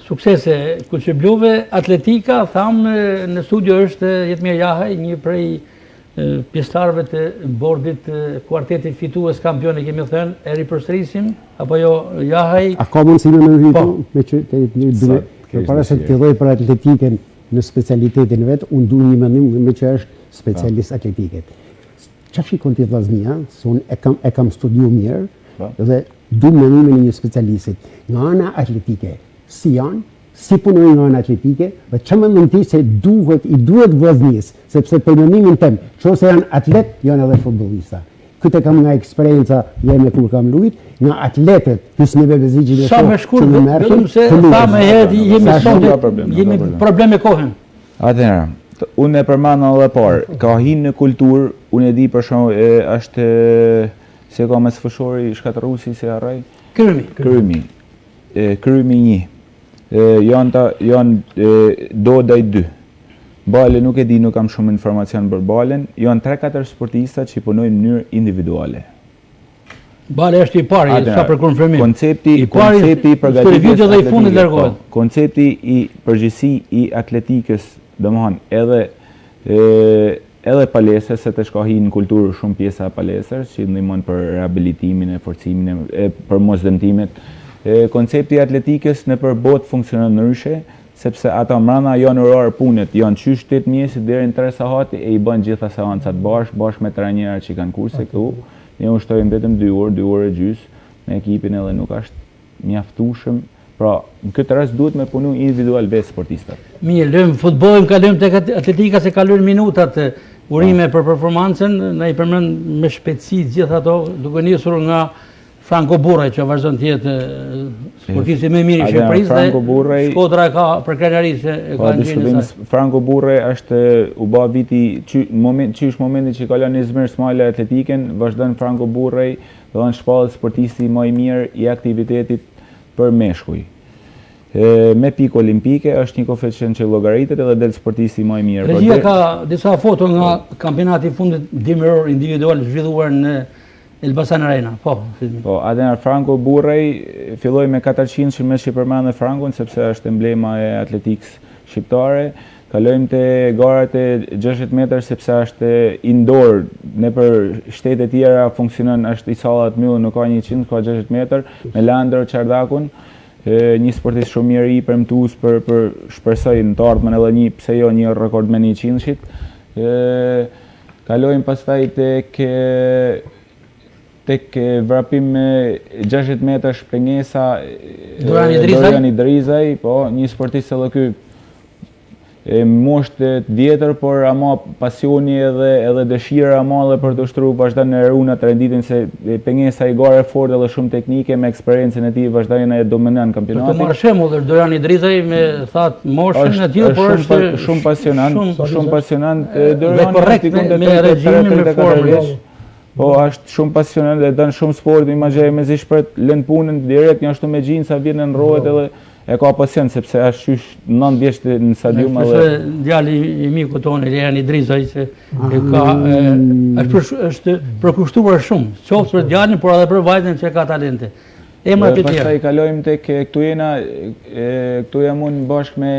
Suksese Kuçebluve, atletika, thamë në studio është Jetmir Jahaj, një prej pjesëtarëve të bordit kuartetit fitues kampion, e kemi thënë, e ripërsërisim, apo jo Jahaj? A ka mundësi me rritu me që të duhe, para se të filloj për atletiken në specialitetin vetë, unë du një mendim me që është specialist atletiket. Qa shikon të Vllaznia, se unë e kam studiu mirë, dhe du mendimin një specialistit. Nga ana atletike, si janë, si punojnë nga ana atletike, dhe që më menti se i duhet Vllaznisë, sepse për mendimin tem, që ose janë atlet, janë edhe futbolista. Këtë kam nga eksperienca jeme kur kam lujt, nga atletet, Hysni Bebeziqin e Sa me shkur, vetëm se tha me herë jemi probleme kohën. Atëherë, unë e përmana edhe parë, ka hinë në kulturë, unë e di për shumë, është se ka mes fëshori shkatërusi se arrej? Krymi 1. Janë dodaj 2. Bale nuk e di, nuk kam shumë informacion për balen. Janë 3-4 sportista që punojnë në mënyrë individuale. Bale është i pari, sa për konfirmim. Koncepti i përgatitjes, koncepti i përgjithësi i atletikës, domethënë edhe palestres, se të shkohi në kulturë shumë pjesa palestres, që ndihmon për rehabilitimin e forcimin për mosdëmtimet. Koncepti i atletikës në për botë funksionon ndryshe, sepse ata mrena janë orarë punët, janë qysh 8 mjesit deri në 3 sahati e i bën gjitha seancat bashkë me trajnerët që kanë kurse këtu. Ne ushtojmë vetëm 2 orë e gjys me ekipin edhe nuk është mjaftueshëm. Pra, në këtë rast duhet me punu individual vetë sportistat. Mirë, lëmë futbolin, kalojmë tek atletika, se kalojnë minutat urime për performancën, na i përmend me shpejtësi gjithë ato, duke nisur nga Franco Burraj, që vazhdon të jetë sportisti më i mirë i Shqipërisë dhe Shkodra ka për krenarisë e ka ndjenjën e saj. Franco Burraj është u bë viti momenti që kalon Izmir Smajla atletiken, vazhdon Franco Burraj, do të shpallë sportisti më i mirë i aktivitetit për meshkuj. Me pikë olimpike është një koeficient që llogaritet edhe del sportisti më i mirë. Regjia ka disa foto nga kampionati i fundit dimëror individual zhvilluar në Elbasan Arena. Po, Adenar Franco Burraj filloi me 400 që me që përmendë Frankon, sepse është emblema e atletikës shqiptare. Kalojmë te garat e 60 metër, sepse është indoor, në për shtete tjera funksionon, është i sallat mbyllur, nuk ka 100, ka 60 metër, me Landër Çardakun, një sportist shumë mirë i premtues për shpresoj në të ardhmen edhe një, pse jo, një rekord me 100-shit. Kalojmë pastaj tek vrapim me 60 metra shpengesa Dorian Idrizaj, po, një sportist edhe ky moshtë të vjetër, por ama pasioni edhe dëshira e madhe për të ushtruar vazhdon në runat renditin, se pengesa i gare fort edhe shumë teknike, me eksperiencën e tij vazhdon e dominon kampionatin. Për të marrë shembull Dorian Idrizaj me thatë moshën e tij, por është shumë pasionant, Dorian me regjimin me formën. Po, është shumë pasionant dhe dën shumë sport, imagjinoj me zi shpret lën punën direkt, një ashtu me gjinca vjen në rrohet edhe e ka pasion, sepse është qysh 9 vjeç në stadium edhe djali i miku tonë Dorian Idrizaj, se është përkushtuar shumë, qoftë për djalin, por edhe për vajzën që ka talente. Emrat e tjerë. Pastaj kalojmë tek këtu jam unë bashkë me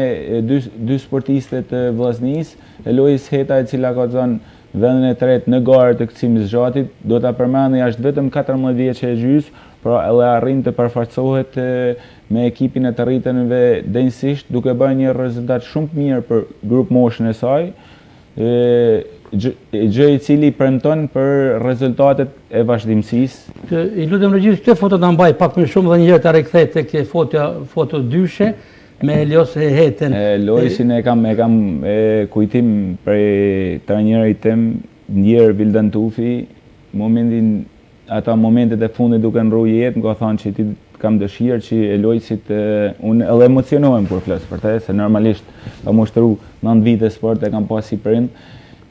dy sportiste të Vllaznisë, Elois Heta, e cila ka dhënë vendin e tretë në garë të kthimit zgjatit. Do ta përmendni, është vetëm 14 vjeç e gjys, pra edhe arrin të përfaqësohet me ekipin e të rritënve denjësisht, duke bërë një rezultat shumë të mirë për grup moshën e saj, gjë i cili premton për rezultatet e vazhdimësisë. I lutem regjisë, këtë foto ta mbaj pak më shumë dhe një herë ta rikthej tek foto dyshe me Elios Hetën. Loisin e kam kujtim për trajnerit tim, Ndjer Vildan Tufi, ata momentet e fundit duke ndru jetë, më ka thënë që ti kam dëshirë që Eloisit, unë edhe emocionohem kur flas për te, se normalisht kam ushtru 9 vite sport, e kam pasi prind,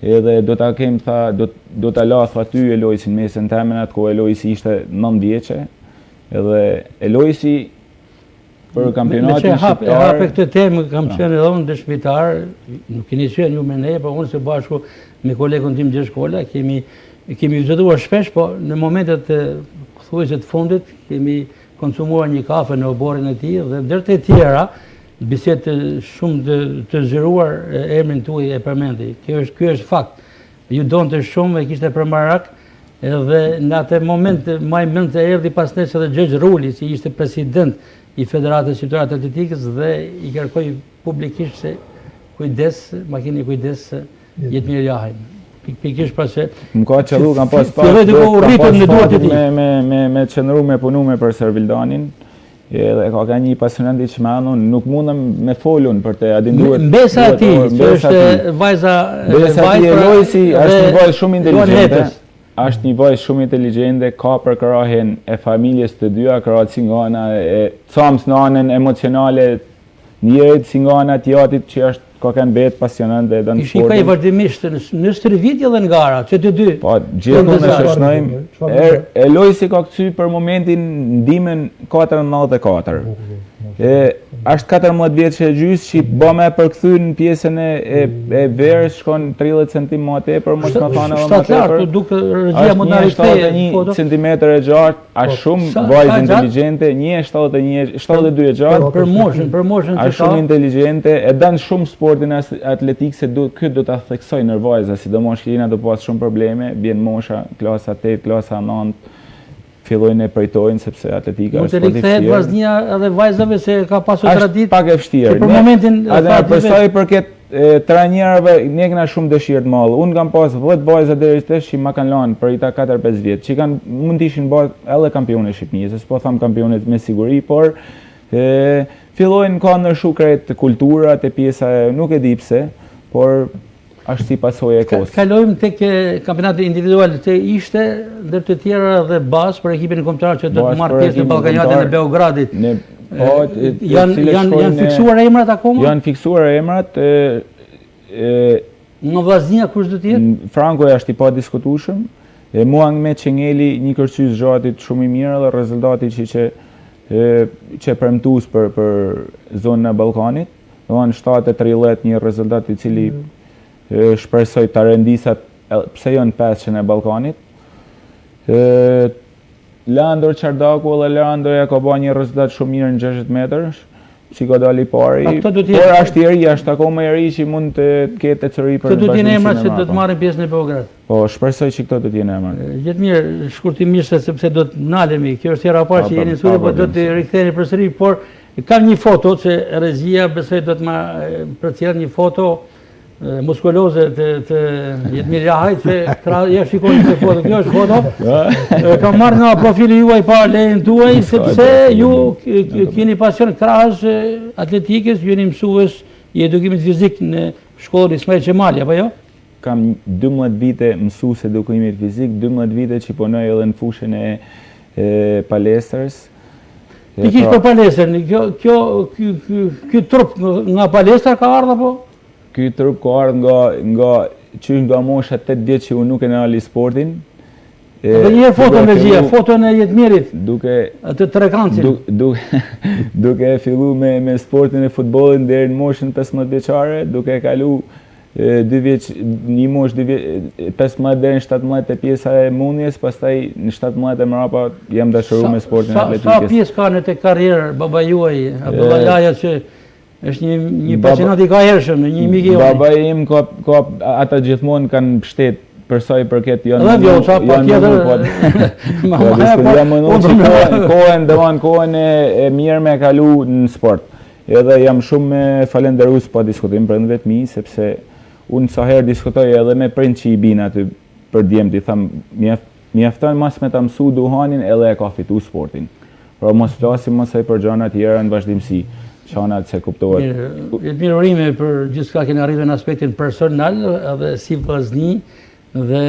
edhe do ta kem, tha, do ta la aty Eloisin mesën temen, atë ku Eloisi ishte 9 vjeçe, edhe Eloisi për kampionatin shqiptar. E hape këtë temë, kam qenë edhe unë dëshmitar, nuk keni qenë ju me ne, por unë se bashku me kolegun tim Gjergj Kola, kemi vizituar shpesh, po në momentet thuajse të fundit, kemi konsumuar një kafe në oborin e tij dhe ndër të tjera, bisedë shumë të zgjeruar emrin tuaj e përmendi. Ky është fakt. Ju donte shumë e kishte përmarak, edhe në atë moment më mend se erdhi pas nesh edhe Xhex Ruli, si ishte president i Federatës Shqiptare të Atletikës dhe i kërkoi publikisht se kujdes, ma keni kujdes Jetmir Jahaj. Pikërisht pra se më ka qellu kam pas me qëndru me punu me për Servildanin. Edhe ka një pasionant i qmenun, nuk mundem me folun për të adinduar. Mbesa ati, që është vajza... Mbesa ati e Lojsi, është një vajzë shumë inteligente. Është një vajzë shumë inteligente, ka për kërahin e familjes të dyja, kërat si nga ana e cams në anën emocionale njerit, si nga ana tjatit që është ka kanë betë pasionante edhe në sportin. Shikaj vazhdimisht në stërvitje dhe në gara, që të dy. Po, gjithë në shëshnojmë. E Lojsi ka këcy për momentin ndimën 4-94. Ashtë 14 vjetë që e gjysë që ba me përkëthy në pjesën e verës, shkon 30 cm ma tepër, mos më thane dhe ma tepër. Ashtë 71 cm e gjartë, ashtë shumë vajzë inteligente, 72 e gjartë. Për moshën ashtë shumë inteligente, e danë shumë sportin atletikë, se këtë do të theksoj në vajza, si do mosh kina do pas shumë probleme, bjen mosha, klasa 8, klasa 9, fillojnë e prejtojnë, sepse atletika është sportiv vështirë. Mund të rikthehet vaznia edhe vajzave se ka pasur traditë. Është pak e vështirë. Për momentin për sa i përket trajnerëve, ne kena shumë dëshirë të madhe. Unë kam pas 10 vajza deri tash që ma kanë lënë për ita 4-5 vjet, që mund të ishin bërë edhe kampionë e Shqipërisë, s'po tham kampionet me siguri, por fillojnë ka ndryshu krejt kulturat e pjesa, nuk e di pse, por është si pasojë e kohës. Kalojmë tek kampionatet individuale, të ishte ndër të tjera dhe bazë për ekipin kombëtar që do të marrë pjesë në ballkanjatin e Beogradit. Janë fiksuar emrat akoma? Janë fiksuar emrat. Në vllaznia kush do të jetë? Franco është i pa diskutueshëm. Mua me Çengeli një kërcys zhatit shumë i mirë dhe rezultati që premtues për zonën e Ballkanit. Domthonë 7-30 një rezultat i cili shpresoj të rendisat, pse jo në 500 e Ballkanit. Leandro Çardaku dhe Leandro ja ka ba një rezultat shumë mirë në 60 metrësh, që ka dali pari, por është i ri, është akoma i ri që mund të ketë të cëri për në bashkëmësinë e Këto do t'jene emrat që do të marrin pjesë në Beograd? Po, shpresoj që këto do t'jene emrat. Jetmir, shkurtimisht sepse do të nalemi, kjo është hera parë që jeni në studio, po do të riktheheni përsëri, por kam një foto që Rezia besoj do të ma përcjell një foto muskuloze të Jetmir Jahajt, se ja shikoni këtë foto, kjo është foto, kam marrë nga profili juaj pa lejen tuaj, sepse ju keni pasion krahas atletikës, ju jeni mësues i edukimit fizik në shkollën Ismail Qemali, apo jo? Kam 12 vite mësues edukimit fizik, 12 vite që punoj edhe në fushën e palestrës. Pikërisht për palestrën, ky trup nga palestra ka ardhur apo? Ky trup ka ardhur nga mosha 8 vjeç që unë nuk e nali sportin. Dhe një foto me Rezia, foton e Jetmirit, të trekancin. Duke fillu me sportin e futbollit deri në moshën 15 vjeçare, duke kalu 2 vjeç, një mosh 15 deri në 17 e pjesa e mundjes, pastaj në 17 e mrapa jam dashuruar me sportin atletikës. Sa pjesë ka në të karrierë baba juaj, Abdullah Laja, që është një pasionat i ka hershëm, një mik i Baba im ata gjithmonë kanë mbështet për sa i përket kohën e mirë me kalu në sport. Edhe jam shumë falenderues pa diskutim për vetëm, sepse unë sa herë diskutoj edhe me prind që i bin aty për djemt, i tham mjafton mas me ta mësu duhanin edhe e ka fitu sportin. Pra mos flasim mos ai për gjëra të tjera në vazhdimsi. Çanat se kuptohet. Jetmir urime për gjithçka keni arritur në aspektin personal edhe si vllazni dhe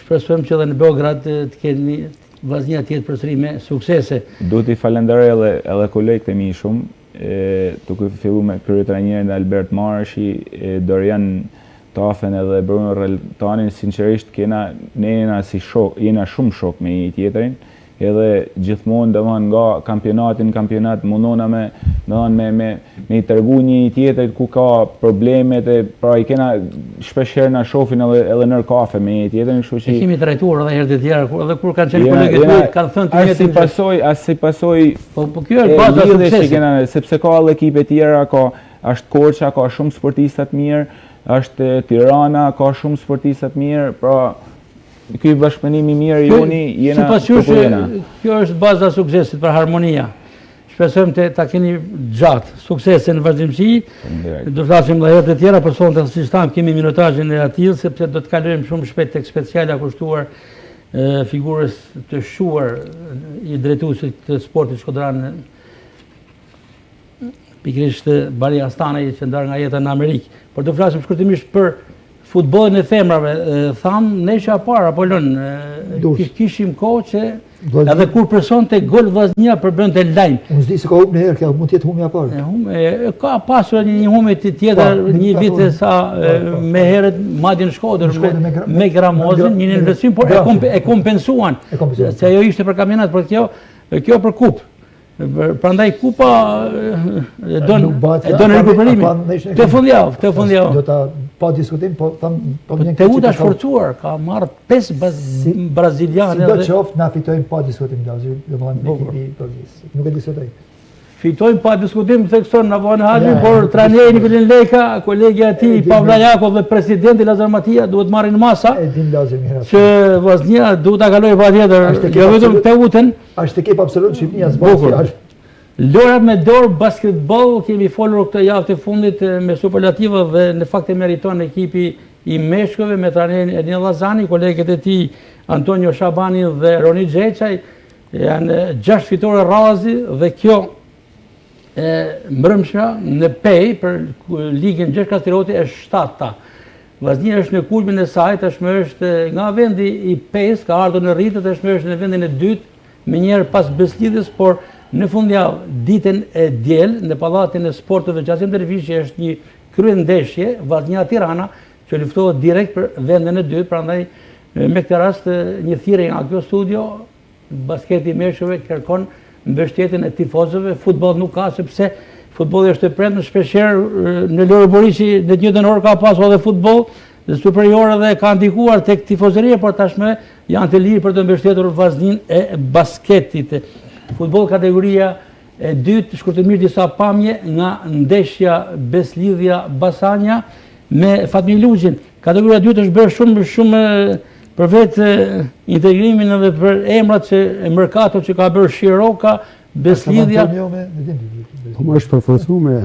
shpresojmë që edhe në Beograd të keni vllaznia të jetë përsëri me suksese. Duhet i falenderoj edhe kolegët e mi shumë, duke filluar me kryetrajnerin Albert Marashi, Dorian Tafen edhe Bruno Reltanin, sinqerisht ne jena si shok, jena shumë shok me një tjetrin. edhe gjithmonë domethënë nga kampionati në kampionat mundona me i tërgu një tjetër ku ka problemet e pra i kena shpeshherë na shohin edhe nër kafe me një tjetër, kështu që kemi trajtuar edhe herë të tjera edhe kur kanë qenë kolegët tuaj kanë thënë ti as si pasoj po kjo është baza e suksesit, sepse ka edhe ekipe tjera, është Korça, ka shumë sportista të mirë, është Tirana, ka shumë sportista të mirë, pra ky bashkëpunim i mirë joni jena përpojena. Kjo është baza e suksesit për harmonia. Shpresojmë ta keni gjatë suksesin në vazhdimsi. Do flasim edhe herë të tjera për sonte si stam kemi minutazhin e atill sepse do të kalojmë shumë shpejt tek speciala kushtuar figurës të shuar i drejtuesit të sportit shkodran pikërisht Bari Astana që ndar nga jeta në Amerikë. Por do flasim shkurtimisht për futbollin e femrave. Tham nesha para Apolon kishim kohë që edhe kur personte gol Vllaznia përbënte lajm. Unë s'di se ka humbë një herë, kjo mund të jetë humja parë. Ka pasur një humbje tjetër një vit sa me herët madje në Shkodër me Gramozin, një investim, por e kompensuan. Se ajo ishte për kampionat, por kjo për kupë. Prandaj kupa don rikuperimin. Të fundjavë. Do ta pa diskutim, po tham Teuta shforcuar, ka marrë 5 brazilianë. Si do qoftë na fitojmë pa diskutim, domethënë nuk e diskutoj. Fitojmë pa diskutim, thekson Navon Haxhi, por trajneri Nikolin Leka, kolegja e tij Pavla Jakov dhe presidenti Lazar Matia duhet marrin masa. E din Lazar mirë. Që Vllaznia duhet ta kalojë patjetër, jo vetëm Teutën. Është ekip absolut Shqipëria zbasi. Lorat me dorë basketball kemi folur këtë javë të fundit me superlativa dhe në fakt e meriton ekipi i meshkujve me trajnerin Edin Llazani, kolegët e tij Antonio Shabani dhe Roni Xheçaj, janë 6 fitore radhazi dhe kjo mbrëmshja në pej për ligën 6 Kastiroti është 7-ta. Vllaznia është në kulmin e saj, tashmë është nga vendi i 5, ka ardhur në rritje, tashmë është në vendin e 2, më njëherë pas Beslidhjes, por në fundjavë, ditën e diel, në Pallatin e Sporteve Gjasim Dervishi është një kryendeshje, Vllaznia Tirana, që luftohet direkt për vendin e 2, prandaj me këtë rast një thirrje nga kjo studio, basketi i meshkujve kërkon mbështetjen e tifozëve, futboll nuk ka sepse futbolli është e premtë, shpeshherë në Lori Borisi në të njëjtën orë ka pasur edhe futboll, dhe superiore dhe ka ndikuar tek tifozëria, por tashmë janë të lirë për të mbështetur Vllaznin e basketit. Futboll kategoria e 2, shkurtimisht disa pamje nga ndeshja Beslidhja Basanja me Fatmir Luxhin. Kategoria 2 është bërë shumë për vetë integrimin edhe për emrat që merkato që ka bërë Shiroka, Beslidhja. Po më është përforcuar me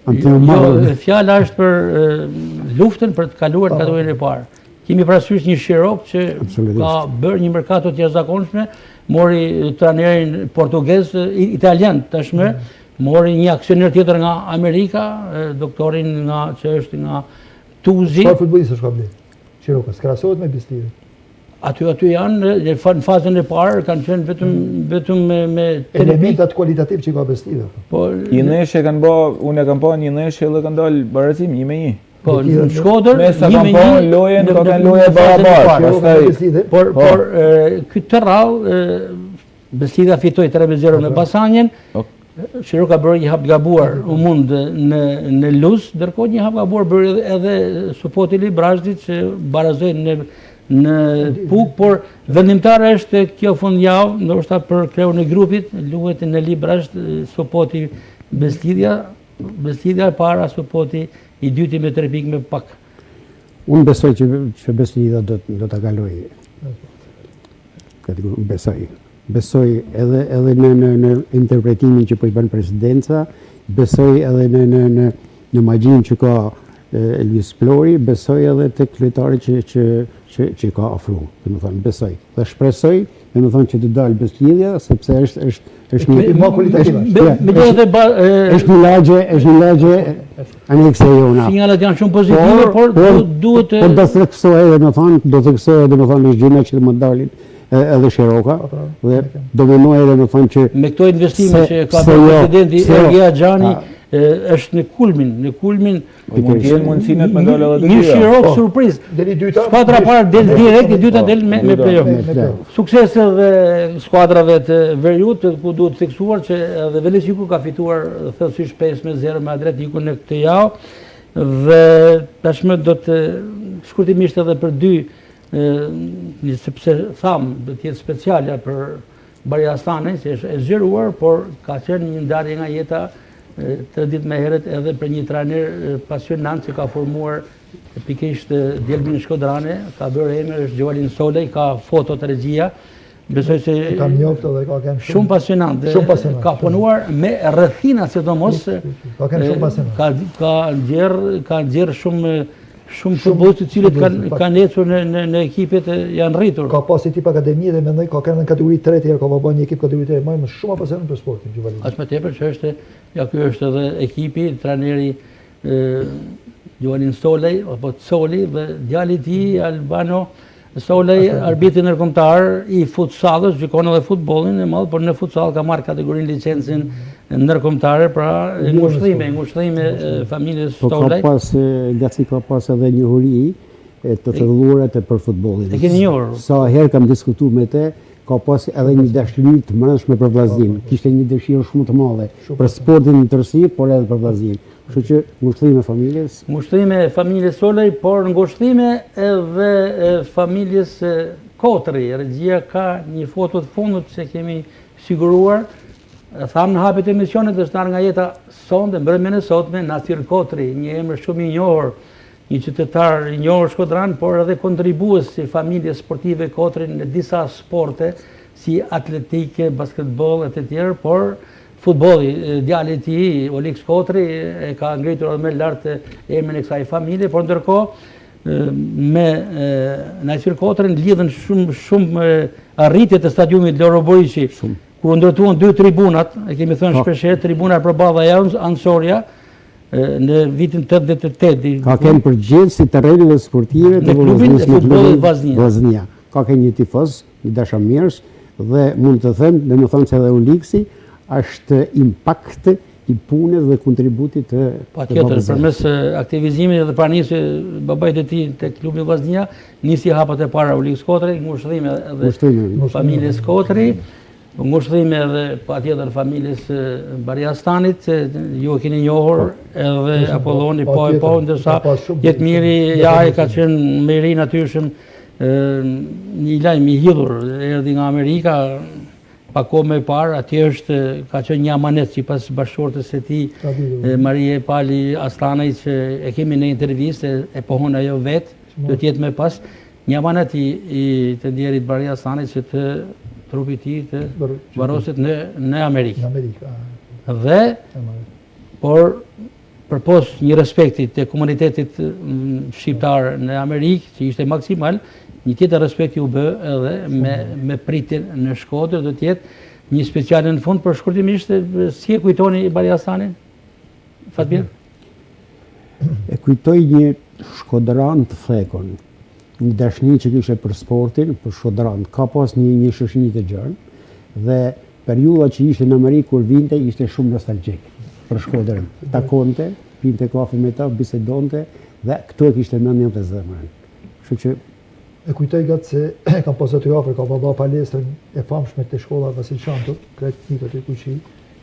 Antonio Marro. Fjala është për luftën për të kaluar kategorinë e parë. Kemi parasysh një Shirok që ka bërë një merkato të jashtëzakonshme, mori trajnerin portugez, italian tashmë, mori një aksioner tjetër nga Amerika, doktorin që është nga Tuzi. Çfarë futbollistë është ka bler? Shiroka, krahasohet me Beslidhjen. Aty janë në fazën e parë kanë qenë vetëm me elementat kualitativ që ka Beslidhja. Po një ndeshje kanë bë, unë kam pa një ndeshje dhe kanë dalë barazim 1-1. Po në Shkodër, lojen ka kanë loje barabartë. Por këtë rrallë Beslidhja fitoi 3-0 në Basanjen. Shiroka bëri një hap gabuar u mund në Luz, ndërkohë një hap gabuar bëri edhe Supotili Brazhdit që barazoi në Puk, por vendimtare është kjo fundjavë, ndoshta për kreun e grupit, luhet në Li Brazd, Supoti Beslidhja e para, Supoti i dyti me 3 pikë me pak. Unë besoj që Beslidhja do ta kalojë. Besoj edhe në interpretimin që po i bën presidenca, besoj edhe në magjinë që ka Elvis Plori, besoj edhe tek lojtarët që ka ofruar, domethënë besoj. Dhe shpresoj, domethënë që të dalë Beslidhja sepse është një më kualitativ. Është një lagje anekse jona. Sinjalet janë shumë pozitive, por duhet do të theksojë, domethënë është gjëna që më dalin edhe Shiroka dhe do mënoj edhe domethënë që me këto investime që ka bërë presidenti Ergi Axhani është në kulmin Mund të jenë mundësinë të ndalë edhe të një dyja. shirok surprizë. Deri dyta. Skuadra parë del direkt, e dyta del me play-off. Suksese dhe skuadrave të Veriut, ku duhet theksuar që edhe Velesiku ka fituar thellësisht 5-0 me Atletikun në këtë javë, dhe tashmë do të shkurtimisht edhe për dy, sepse tham do të jetë speciale për Bariastanin, që është e zgjeruar, por ka qenë një ndarje nga jeta 3 ditë më herët edhe për një trajner pasionant që ka formuar pikërisht djelmin shkodrane, ka bërë emër, është Gjovalin Solej, ka foto të regjia. Besoj se Kam njoftë dhe ka qenë shumë pasionant. Ka punuar me rrethina, sidomos. Ka qenë shumë pasionant. Ka nxjerrë shumë futbollistë të cilët kanë ecur në ekipet janë rritur. Ka pas tip akademi dhe mendoj ka kanë në kategori 3 tjetër, ka bën një ekip kategori 3, më shumë pasionant për sportin Gjovalin. As më tepër që është, ky është edhe ekipi, trajneri Gjovalin Solej apo Soli dhe djali i tij Albano Solej, arbitri ndërkombëtar i futsallit, gjykon edhe futbollin e madh, por në futsal ka marrë kategorinë licencën ndërkombëtare, pra ngushëllime familjes Solej. Po ka pas edhe njohuri të thellëruara për futbollin. E keni njohur? Sa herë kam diskutuar me te, ka pas edhe një dashuri të brendshme për vllaznin. Kishte një dëshirë shumë të madhe për sportin në tërësi, por edhe për vllaznin. Kështu që ngushëllime familjes. Ngushëllime familjes Solej, por ngushëllime edhe familjes Kotri. Regjia ka një foto të fundit që kemi siguruar. Thamë në hapet e emisionit, është ndarë nga jeta sonde, mbrëmjen e sotme, Nasir Kotri, një emër shumë i njohur, një qytetar i njohur shkodran, por edhe kontribues si familje sportive Kotri në disa sporte, si atletike, basketbol e të tjerë, por futbolli, djali i tij, Olix Kotri, e ka ngritur edhe më lart emrin e kësaj familje, por ndërkohë me Nasir Kotrin lidhen shumë arritjet e stadiumit Loro Boriçi, ku ndërtuan 2 tribunat, e kemi thënë shpesh, tribuna përballë e Ansoria në vitin 88. Ka qenë përgjithë si terreneve sportive në klubin e futbollit Vllaznia. Ka qenë një tifoz, një dashamirës, dhe mund të them, domethënë se edhe Olixi është impakt i punës dhe kontributit të patjetër, përmes aktivizimit dhe pranisë babait e tij tek klubi Vllaznia, nisi hapat e para Olix Kotri, ngushëllime edhe familjes Kotri, ngushëllime edhe patjetër familjes Bariastanit, ju e keni njohur, edhe Apolloni po, ndërsa Jetmiri Jaj ka qenë me ri natyrshëm, një lajm i hidhur, erdhi nga Amerika pa kohë më parë, atje ka qenë një amanet sipas bashkëshortes së tij, Marie Pali Aslanaj, që e kemi në intervistë, e pohon ajo vetë, do të jetë më pas, një amanet i të ndjerit Bariastanit që të trupi i tij të varroset në Amerikë. Dhe por përpos një respekti të komunitetit shqiptar në Amerikë, që ishte maksimal, një tjetër respekti u bë edhe me pritjen në Shkodër, do të jetë një speciale në fund, për shkurtimisht, si e kujtoni Bariastanin, Fatmir? E kujtoj një shkodran të thekun, një dashni që kishte për sportin, për shkodran, ka pas një shoqëni të gjerë, dhe periudha që ishte në Amerikë kur vinte, ishte shumë nostalgjik për Shkodrën. Takonte, pinte kafe me ta, bisedonte, dhe këto e kishte mendjen të zemrën. Kështu që e kujtoj gatë se kam pas aty afër, ka baba palestrën e famshme të shkolla Vasil Shanto, kretë një të kuqi,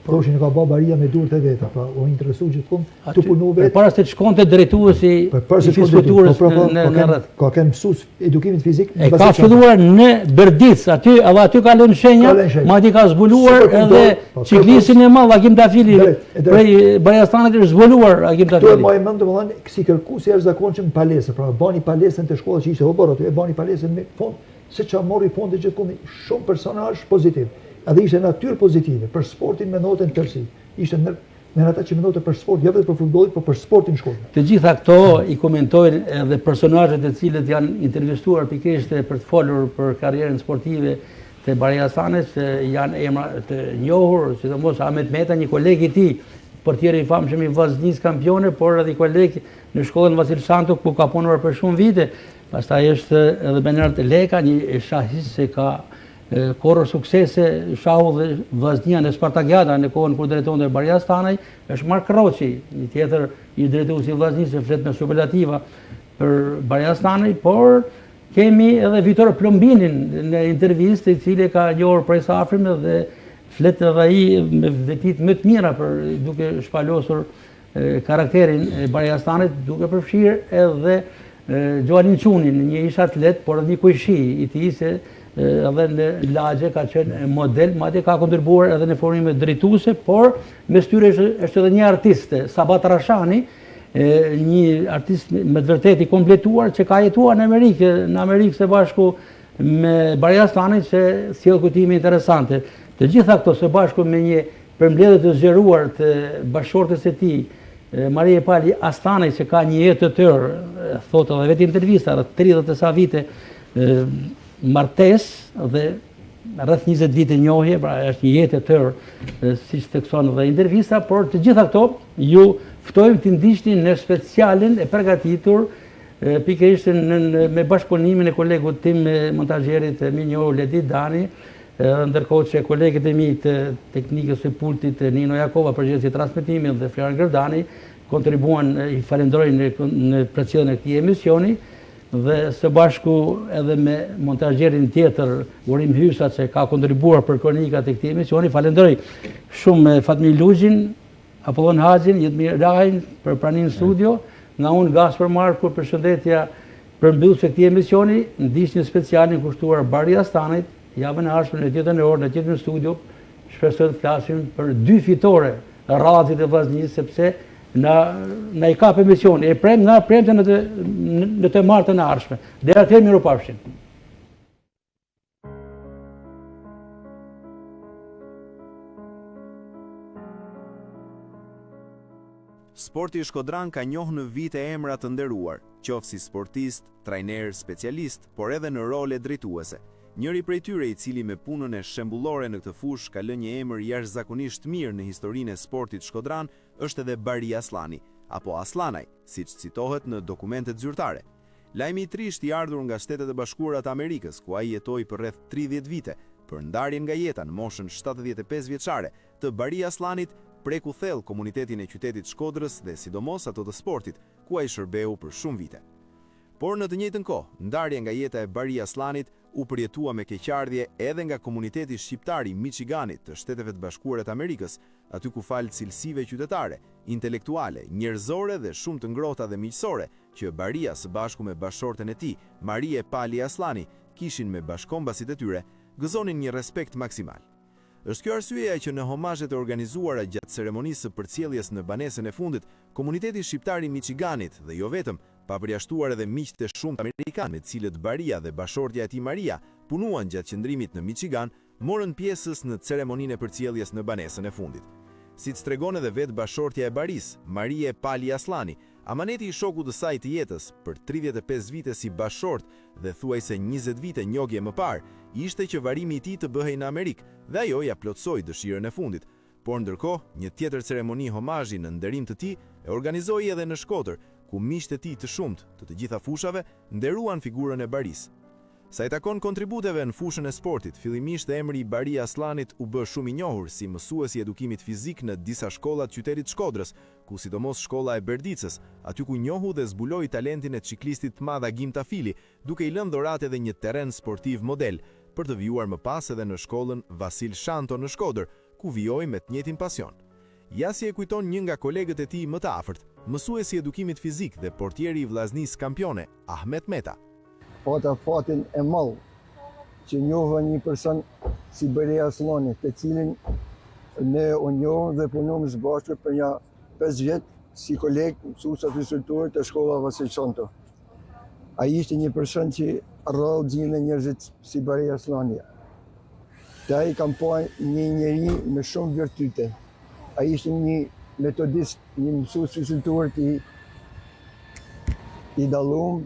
thoshin ka baba Baria me durët e veta, pra o interesu gjithmonë të punu vetë. Para se të shkonte drejtuesi i fizikulturës në rreth. Ka qenë mësues edukimit fizik. E ka filluar në Berdic, aty ka lënë shenja, madje ka zbuluar edhe ciklistin e madh Agim Tafili. Prej Bariastanit është zbuluar Agim Tafili. Këtu më mend domethënë si kërkuesi jashtëzakonshëm palestre, pra bani palestrën të shkollës që ishte obor aty, e bani palestrën me fond, se çfarë mori fondi gjithkohë shumë personazh pozitiv. Edhe ishte natyrë pozitive, për sportin me notën tërësi. Ishte në ata që mendonte për sport, jo vetëm për futbollin, por për sportin shkollor. Të gjitha këto i komentojnë edhe personazhet e cilët janë intervistuar pikërisht për të folur për karrierën sportive të Bariastanit, janë emra të njohur, sidomos Ahmet Meta, një koleg i tij, portier i famshëm i Vllaznisë kampione, por edhe koleg në shkollën Vasil Shanto ku ka punuar për shumë vite. Pastaj është edhe Benard Leka, një shahist që ka korrë suksese, shahu dhe vllaznia në Spartakiada në kohën kur drejtonte Baria Stanaj, është Mark Roçi, një tjetër i drejtuesi i vllaznisë, flet me superlativa për Baria Stanaj, por kemi edhe Vitor Plombinin në intervistë, i cili ka njohur prej së afërm dhe flet edhe ai me vetit më të mira për duke shpalosur karakterin e Baria Stanit, duke përfshirë edhe Gjoalin Qunin, një ish atlet, por edhe një kujshi i tij se edhe në lagje ka qenë model, madje ka kontribuar edhe në formime drejtuese, por mes tyre është edhe një artiste, Sabat Rashani, një artist me të vërtetë i kompletuar që ka jetuar në Amerikë së Bashku me Baria Stanit, që sjell kujtime interesante. Të gjitha këto së bashku me një përmbledhje të zgjeruar të bashkëshortes së tij, Marie Pali Astanaj, që ka një jetë të tërë, thotë edhe vetë intervista, rreth 30 e sa vite martesë dhe rreth 20 vite njohje, pra është një jetë e tërë, siç thekson edhe intervista, por të gjitha këto ju ftojmë të ndiqni në specialin e përgatitur pikërisht me bashkëpunimin e kolegut tim montazherit minjor Ledi Dani, ndërkohë që kolegët e mi të teknikës së pultit Nino Jakova, përgjegjësi i transmetimit, dhe Florian Gërdani kontribuan, i falenderoj në përcjelljen e këtij emisioni, dhe së bashku edhe me montazherin tjetër Urim Hysa, që ka kontribuar për kronikat e këtij emisioni. Falenderoj shumë Fatmir Lugjin, Apollon Haxhin, Jetmir Rahajn për pranimin në studio, nga unë Gaspar Marku, përshëndetja për mbyllje këtij emisioni, ndiqni specialin kushtuar Baria Stanit. Javën e ardhshme në tjetër orë, në tjetër studio, shpresoj të flasim për 2 fitore radhit e vllaznisë, sepse na i kap emisioni, e prem nga premte në të martën e ardhshme. Deri atëherë, mirupafshim. Sporti i Shkodran ka njohur në vite emra të nderuar, qoftë si sportist, trajner, specialist, por edhe në role drejtuese. Njëri prej tyre, i cili me punën e shembullore në këtë fushë ka lënë një emër jashtëzakonisht mirë në historinë e sportit shkodran, është edhe Baria Aslani, apo Aslanaj, siç citohet në dokumentet zyrtare. Lajmi i trisht i ardhur nga Shtetet e Bashkuara të Amerikës, ku ai jetoi për rreth 30 vite, për ndarjen nga jeta në moshën 75 vjeçare të Baria Aslanit, preku thellë komunitetin e qytetit Shkodrës dhe sidomos ato të sportit, ku ai shërbeu për shumë vite. Por në të njëjtën kohë, ndarja nga jeta e Baria Aslanit u përjetua me keqardhje edhe nga komuniteti shqiptar i Michiganit të Shteteve të Bashkuara të Amerikës, aty ku fal cilësive qytetare, intelektuale, njerëzore dhe shumë të ngrohta dhe miqësore, që Baria së bashku me bashkëshorten e tij, Marie Pali Aslani, kishin me bashkombasit e tyre, gëzonin një respekt maksimal. Është kjo arsyeja që në homazhet e organizuara gjatë ceremonisë së përcjelljes në banesën e fundit, komuniteti shqiptar i Michiganit dhe jo vetëm, pa përjashtuar edhe miqtë e shumtë amerikanë me cilët Baria dhe bashortja e tij Maria punuan gjatë qëndrimit në Michigan, morën pjesës në ceremoninë e përcjelljes në banesën e fundit. Siç tregon edhe vetë bashortja e Baris, Marie Pali Aslani, amaneti i shokut të saj të jetës për 35 vite si bashort dhe thuajse 20 vite njohje më parë, ishte që varimi i tij të bëhej në Amerikë dhe ajo ja plotsoi dëshirën e fundit. Por ndërkohë, një tjetër ceremoni homazhi në nderim të tij e organizoi edhe në Shkodër, ku miqtë e tij të shumtë të gjitha fushave nderuan figurën e Baris. Sa i takon kontributeve në fushën e sportit, fillimisht emri i Baria Aslanit u bë shumë i njohur si mësues i edukimit fizik në disa shkolla të qytetit Shkodrës, ku sidomos shkolla e Berdicës, aty ku njohu dhe zbuloi talentin e ciklistit të madh Agim Tafili, duke i lënë dhuratë edhe një terren sportiv model, për të vijuar më pas edhe në shkollën Vasil Shanto në Shkodër, ku vijoi me të njëjtin pasion. Ja si e kujton një nga kolegët e tij më të afërt, mësuesi i edukimit fizik dhe portieri i vllaznisë kampione, Ahmet Meta. Pata fatin e madh që njohva një person si Baria Aslani, të cilin ne u njohëm dhe punojmë së bashku për një 5 vjet si koleg mësues fizikultor të shkolla Vasil Shanto. Ai ishte një person që rrallë gjinde njerëzit si Baria Aslani. Te ai kam pa një njeri me shumë virtyte. Ai ishte një metodist, një mësues fizikultor i dalluar.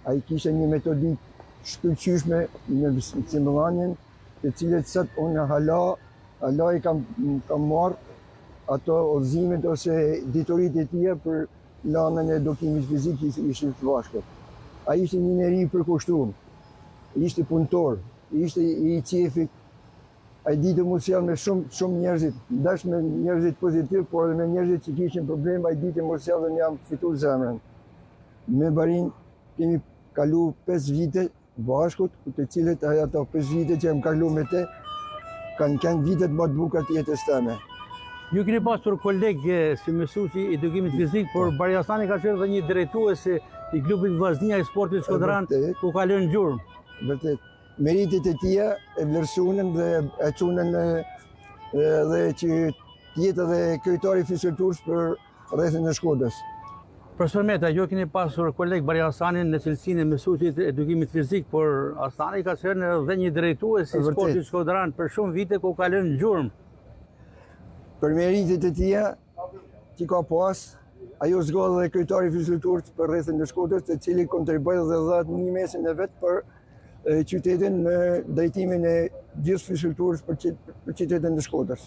Ai kishte një metodik shkëlqyeshme në simullanjen, të cilët sot unë hala i kam marrë ato udhëzimet ose dituritë e tija për lanën e edukimit fizik ishin të bashkët. Ai ishte një njeri i përkushtuar, ishte punëtor, ishte i qefit, a i ditë mu sjell me shumë njerëzit, ndash me njerëzit pozitiv, por edhe me njerëzit që kishin problem, a i ditë mu sjell dhe një jam fitu zemrën. Me Barin kemi kalu 5 vite bashkut, të cilët ato 5 vite që jem kalu me te, kanë vitet më të bukura të jetës teme. Ju keni pasur kolegë si mësuesi i edukimit fizik, por Bariastani ka qenë dhe një drejtues i klubit Vllaznia i sportit Shkodran, ku ka lënë gjurmë. Vërtet, meritet e tia e vlerësunen dhe e çunën dhe që jetë dhe kryetari i fizikulturës për rrethin e Shkodrës. Personalmente, ju keni pasur kolegë Bariastanin në cilësinë e mësuesit të edukimit fizik, por Astani ka qenë dhe një drejtues i sportit Shkodran për shumë vite ku ka lënë gjurmë. Për meritet e tia që ka pas, ajo zgjodh dhe kryetari i fizikulturës për rrethin e Shkodrës, të cili kontriboi dhe dha një mesin e vet për qytetin në drejtimin e gjithë fizikulturës për qytetin e Shkodrës.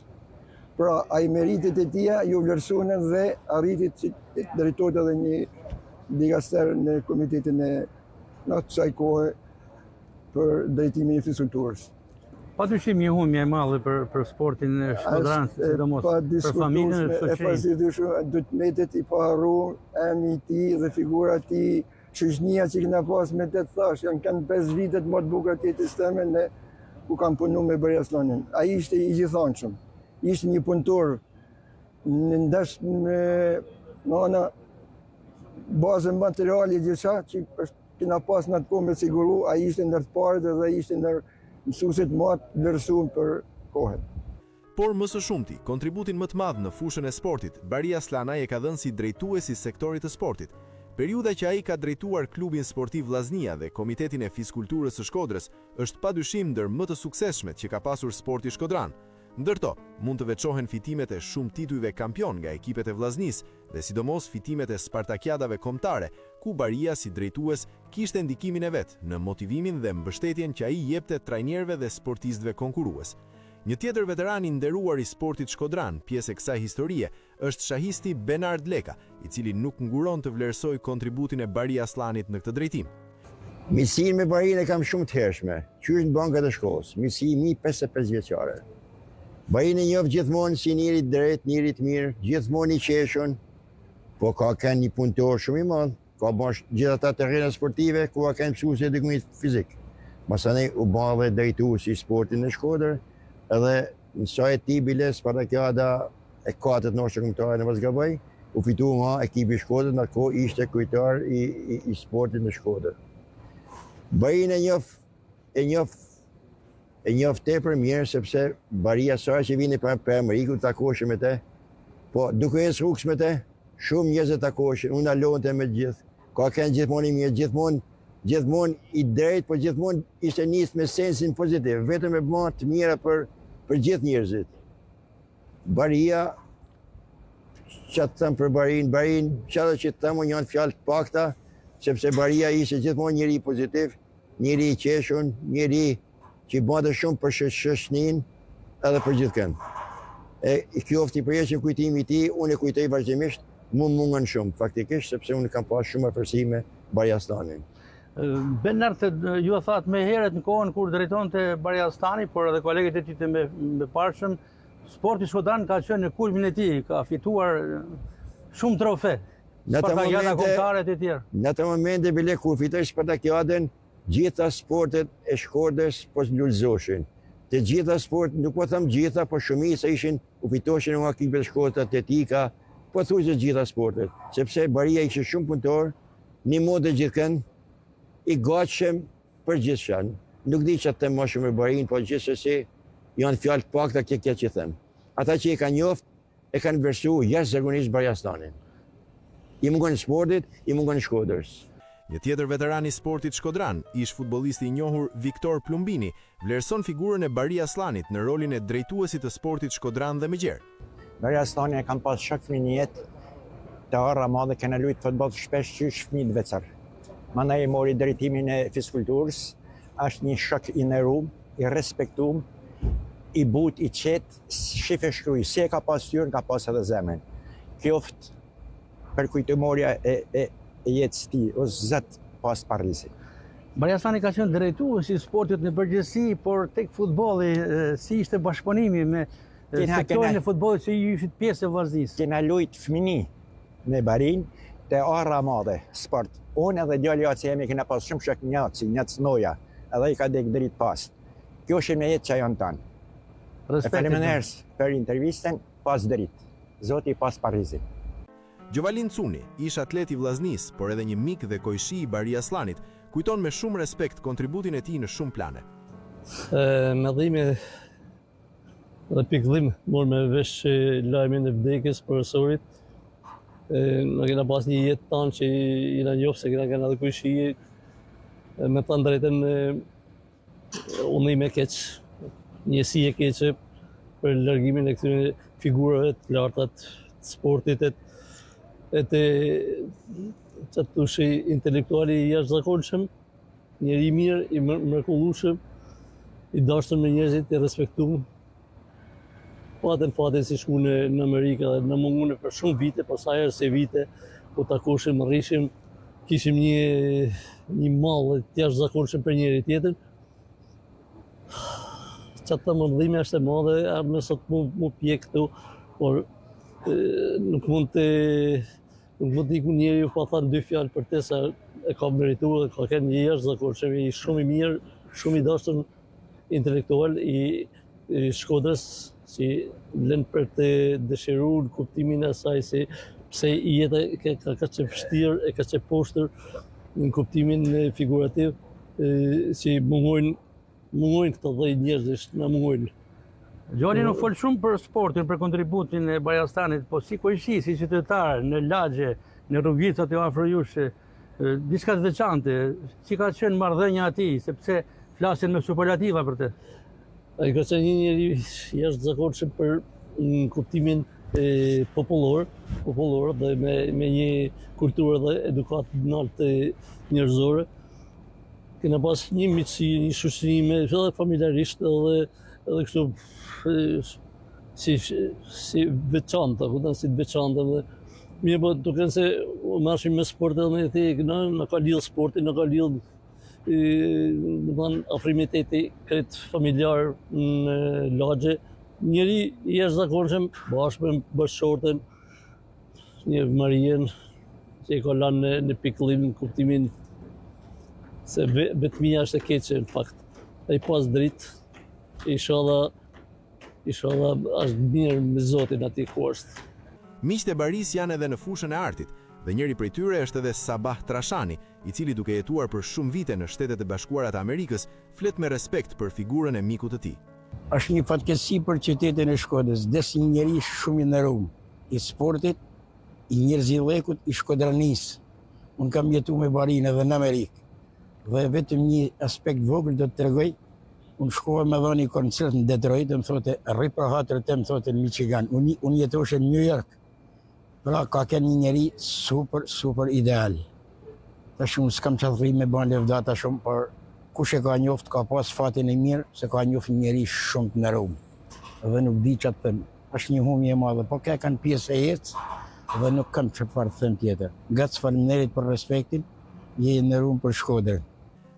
Pra, ai meritet e tia ju vlerësunen dhe arritit që drejtohet edhe një dikaster në komitetin e në kësaj kohe për drejtimin e fizikulturës. Padyshim një humje e madhe për sportin e Shkodran, sidomos për familjen e shoqërisë. Padyshim do të metet i paharruar emri i tij dhe figura e tij, shoqënia që kena pas me të thash, kanë 5 vitet më të bukura të jetës teme në ku kam punuar me Bariastanin. Ai ishte i gjithanshëm. Ishte një punëtor në ndash me ana bazë materiale gjithçka që kena pas në atë kohë me siguru, ai ishte ndër të parët dhe ishte ndër mësuesit më të vlerësuar për kohën. Por më së shumti, kontributin më të madh në fushën e sportit, Bariaslana e ka dhënë si drejtues i sektorit të sportit. Periudha që ai ka drejtuar klubin sportiv Vllaznia dhe Komitetin e Fizikulturës së Shkodrës është padyshim ndër më të suksesshmet që ka pasur sporti shkodran. Ndërto, mund të veçohen fitimet e shumë titujve kampion nga ekipet e Vllaznisë dhe sidomos fitimet e Spartakiadave kombëtare, ku Baria si drejtues kishte ndikimin e vet në motivimin dhe mbështetjen që ai jepte trajnerëve dhe sportistëve konkurrues. Një tjetër veteran i nderuar i sportit shkodran, pjesë e kësaj historie, është shahisti Benard Leka, i cili nuk nguron të vlerësoj kontributin e Bariaslanit në këtë drejtim. Misin me Barinë kam shumë të hershme, qysh në bankat e shkollës, misi mi 55 vjeçare. Barinë njoh gjithmonë si njëri drejt, njëri të mirë, gjithmonë i qeshun, po ka kanë një punëtor shumë i madh, ka bash gjithë ata terrene sportive ku ka kanë mësues edukimit fizik. Masanej u bave drejtues i sportit në Shkodër, edhe në saj ti bile Spartakiada e 4 noshte kombëtare në Vazgabaj, u fitu nga ekipi i Shkodrës, në atë kohë ishte kryetar i sportit në Shkodër. Barinë e njoh tepër mirë sepse Baria sa që vini për Amerikën takoshëm me te, po duke e rrugës me te, shumë njerëz takoshën, unë alonte me gjithë, ka kanë gjithmonë i mirë, gjithmonë i drejt, po gjithmonë ishte nis me sensin pozitiv, vetëm e bën të mira për gjithë njerëzit. Baria, çfarë them për Barin, çfarë që them unë janë fjalë të pakta, sepse Baria ishte gjithmonë njëri pozitiv, njëri i qeshun, njëri që bënte shumë për shoqërinë edhe për gjithkën. I qofti përgjithshëm kujtimi i tij, unë e kujtoj vazhdimisht, më mungon shumë faktikisht sepse unë kam pas shumë afërsi me Bariastanin. Benard, ju e thatë me herët në kohën kur drejtonte Bariastani, por edhe kolegët e tij të me parshëm, sporti shkodran ka qenë në kulmin e tij, ka fituar shumë trofe. Spartakiada kombëtare e tjerë. Në atë momente bile kur fitoi Spartakiadën, gjitha sportet e Shkodrës po zlulëzoshin. Të gjitha sportet, nuk po them gjitha, po shumica u fitoshin nga ekipet e Shkodrës, atletika, po thuaj gjitha sportet, sepse Baria ishte shumë punëtor, një modë gjithkën, i gatshëm për gjithçka. Nuk di çfarë them më shumë me Barinë, po gjithsesi janë fjalë të pakta kjo që them. Ata që e kanë njoft, e kanë vlerësuar jashtëzakonisht Bariastanin. I mungon sportit, i mungon Shkodrës. Një tjetër veteran i sportit shkodran, ish futbollisti i njohur Viktor Plumbini, vlerëson figurën e Bariaslanit në rolin e drejtuesit të sportit shkodran dhe Mëgjer. Bariaslani e kam pas shok fëmijë në jetë, të arra madhe kena luajtur futboll shpesh qysh fëmijë të veçar. Mandaj e mori drejtimin e fizikulturës, është një shok i nderuar, i respektuar, i but, i qetë, shife shkruaj, si e ka pas tyrën, ka pas edhe zemrën. Qoftë për kujtimorja e jetës ti, o zët pas parisi. Bariastani ka qenë drejtues i sportit në përgjithësi, por tek futbolli si ishte bashkëpunimi me sektorin e futbollit që ju ishit pjesë e vllaznisë. Kena lujt fëmini në Barin të arra madhe sport. Unë edhe djali që jemi kena pas shumë shok njëc noja, edhe i ka dek dritë pas. Kjo është me jetë që janë tanë. Faleminderit për intervistën, pas dritë. Zoti pas Parizit. Gjovalin Cuni, ish atlet i vllaznisë, por edhe një mik dhe kojshi i Bariaslanit, kujton me shumë respekt kontributin e tij në shumë plane. Me dhime dhe pikëllim morë me vesh lajmin e vdekjes profesorit. Në kena pas një jetë tanë që jena njofë se kena edhe kujshije. Me të drejten unim e keq, njësi e keqe për largimin e këtyre figurave të lartat të sportit, e të qatë tushi intelektuali i jashtëzakonshëm, njeri mirë, i mrekullueshëm, i dashur me njerëzit, i respektuar. Patën fatin si shku në Amerikë dhe në mungune për shumë vite, për sa herë se vite, po takoshim, rrishim, kishim një mall të jashtëzakonshëm për njëri tjetër. Qatë të mëndhime është e madhe, me sot mu pje këtu, por nuk mund të iku njeri ju pa thanë dy fjallë për te sa e ka merituar dhe ka kënë një jashtëzakonshëm, i shumë i mirë, shumë i dashur intelektual i Shkodrës, si lën për të dëshiruar në kuptimin e asaj se pse jeta ka që vështirë e ka që poshtër në kuptimin figurativ, si mungojnë këto dhej njerëzish, na mungojnë. Gjoni nuk folë shumë për sportin, për kontributin e Bariastanit, po si kojshi, si qytetar, në lagje, në rrugicat e afër jush, diçka të veçante, si ka qenë marrëdhënia atij, sepse flasin me superlativa për të. Ai ka qenë një njeri jashtëzakonshëm për në kuptimin popullor dhe me një kulturë dhe edukat lartë njerëzore. Kena pas një miqësi, një shoqërime, edhe familjarisht edhe kështu si veçanta, si të veçanta dhe mirë, po duken se marrshim me sport edhe me thekë, në ka lidh sporti, në ka lidh afrimiteti kretë familjar në lagje. Njeri i jashtëzakonshëm bashkë me bashkëshorten, një Marien, që i ka lanë në pikëllim në kuptimin se vetmia është e keqe në fakt. Ai pas dritë, inshallah është mirë me Zotin aty ku është. Miqtë e Baris janë edhe në fushën e artit, dhe njëri prej tyre është edhe Sabah Trashani, i cili duke jetuar për shumë vite në Shtetet e Bashkuara të Amerikës, flet me respekt për figurën e mikut të tij. Është një fatkeqësi për qytetin e Shkodrës, des një njeri shumë i nderuar, i sportit, i njerëzillekut, i Shkodranisë. Unë kam jetuar me Barin edhe në Amerikë. Dhe vetëm një aspekt vogël do të tregoj. Unë shkova me dhënë një koncert në Detroit, më thote, rri për hatër të më thote në Michigan. Unë jetoshe në New York. Pra, ka kënë një njeri super ideal. Ta shumë s'kam që thëri me banë levdata shumë, por kush e ka njoft ka pas fatin e mirë, se ka njoft një njeri shumë të nderuar. Dhe nuk di që të thëmë. Është një humje e madhe, po ka kanë pjesë e jetës, dhe nuk kam çfarë të them tjetër. Gac faleminderit për respektin, je i nderuar për Shkodrën.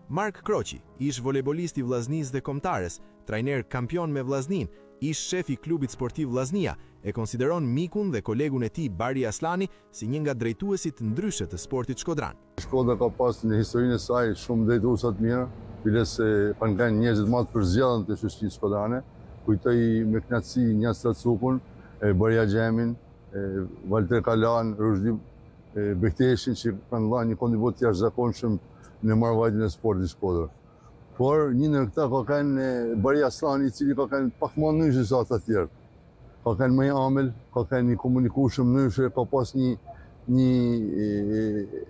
Mark Kroqi, ish volejbolist i Vllaznisë dhe Kombëtares, trajner kampion me Vllaznin, ish shef i klubit sportiv Vllaznia, e konsideron mikun dhe kolegun e tij Bari Aslani si një nga drejtuesit të ndryshe të sportit shkodran. Shkodra ka pas në historinë e saj shumë drejtuesa të mirë, biles se kanë qenë njerëzit më të përzgjedhur të shoqërisë shkodrane. Kujtoj me kënaqësi Njasa Cukun, Baria Xhemin, Valter Kalan, Ruzdi Bekteshin, që kanë dhënë një kontribut të jashtëzakonshëm në marrëvajtjen e sportit shkodror. Por një në këta ka qenë Bari Aslani, i cili ka qenë pak më ndryshe se ata të tjerë. Ka qenë më i amël, ka qenë një komunikueshëm ndryshe, ka pas një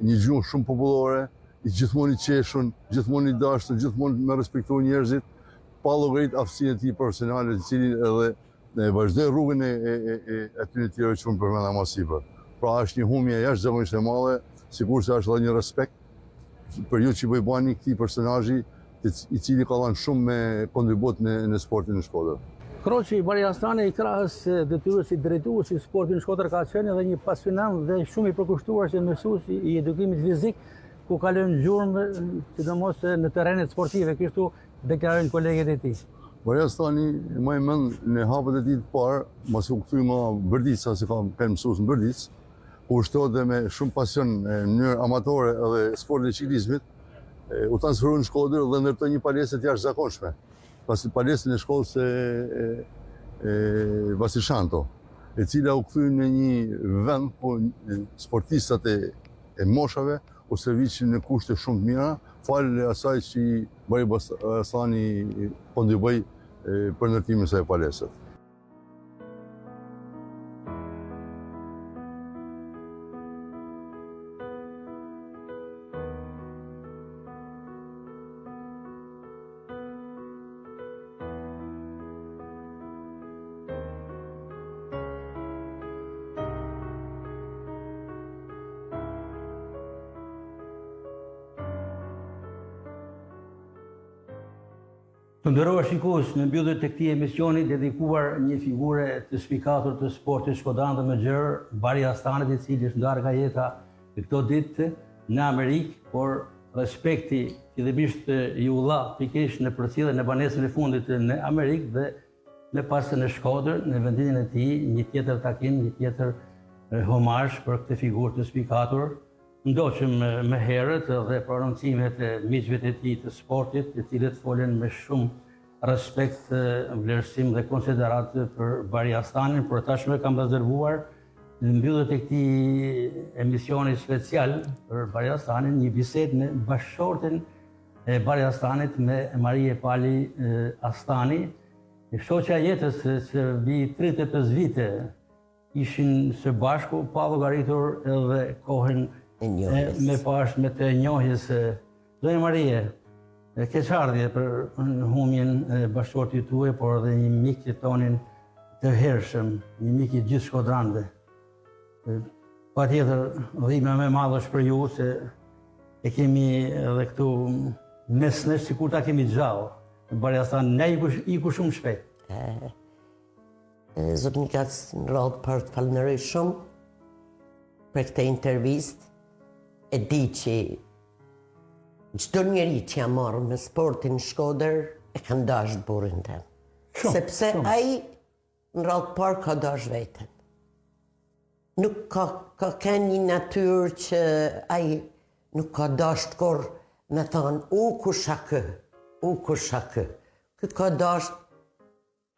gjuhë shumë popullore, i gjithmonë i qeshun, gjithmonë i dashur, gjithmonë me respektuar njerëzit, pa llogarit aftësinë e tij profesionale, i cili edhe vazhdoi rrugën e atyre të tjerë që unë përmenda më sipër. Pra është një humje jashtëzakonisht e madhe, sigurisht është edhe një respekt për ju që i bani këtij personazhi, i cili ka dhënë shumë me kontribut në sportin në Shkodër. Kroqi Bariastani i krahas detyrës si drejtues i sportit në Shkodër ka qenë edhe një pasionant dhe shumë i përkushtuar si mësues i edukimit fizik, ku kalojnë gjurmë, sidomos në terrenet sportive, kështu deklarojnë kolegët e tij. Bariastani më e mend në hapet e tij të parë, mos u kthy më Bërdica, si kanë mësues në Bërdicë, u shtohet me shumë pasion në mënyrë amatore edhe sportin e ciklizmit, u transferuar në Shkodër dhe ndërtoi një palestër të jashtëzakonshme. Pasi palestrën e shkollës Vasilshanto, e cila u kthy në një vend ku sportistat e moshave u servisin në kushte shumë të mira, falë asaj që Bariastani po ndihmoi për ndërtimin e kësaj palestre. Të nderuar shikues, në mbyllje të këtij emisioni dedikuar një figure të spikatur të sportit shkodranë dhe Mëxher, Bariastanit, i cili është ndarë nga jeta këto ditë në Amerikë, por respekti fillimisht i ulla pikërisht në përcjelljen e banesën e fundit në Amerikë dhe më pas në Shkodër, në vendimin e tij, një tjetër takim, një tjetër homazh për këtë figurë të spikatur. Ndoqëm më herët dhe prononcimet e miqve të tij të sportit, të cilët folën me shumë respekt, vlerësim dhe konsiderat për Bariastanin, por tashmë kam rezervuar në mbyllje të këtij emisioni special për Bariastanin një bisedë me bashkëshorten e Bariastanit, me Marie Pali Astani, shoqja jetës që mbi 35 vite ishin së bashku, pa llogaritur edhe kohën me pash me të njohjes. Zonja Marie, keqardhje për humjen e bashkëshortit tuaj, por edhe një mik që tonin të hershëm, një mik i gjithë shkodranëve. Patjetër dhimbja më e madhe është për ju se e kemi edhe këtu mes nesh sikur ta kemi gjallë. Bariastan ne iku shumë shpejt. Zot Nikac, në radhë për të falenderoj shumë për këtë intervistë. E di që çdo njeri që jam marrë me sportin në Shkodër e ka dashur burrin tim. Sepse ai në radhë parë ka dashur veten. Nuk ka një natyrë që ai nuk ka dashur kur me thonë kusha kë. Kë ka dashur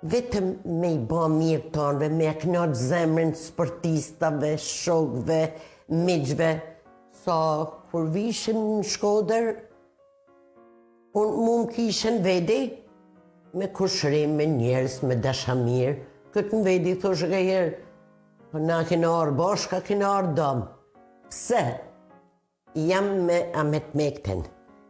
vetëm me i ba mirë tonëve, me e knaqë zemrën sportistave, shokëve, miqve. Sa kur vishim në Shkodër, unë më kishen vedi me kushërim, me njerës, me dashamir. Këtë në vedi thoshë ka herë, po na kena arë bashka, kena arë dëmë. Pse? Jam me Ahmet Mekten,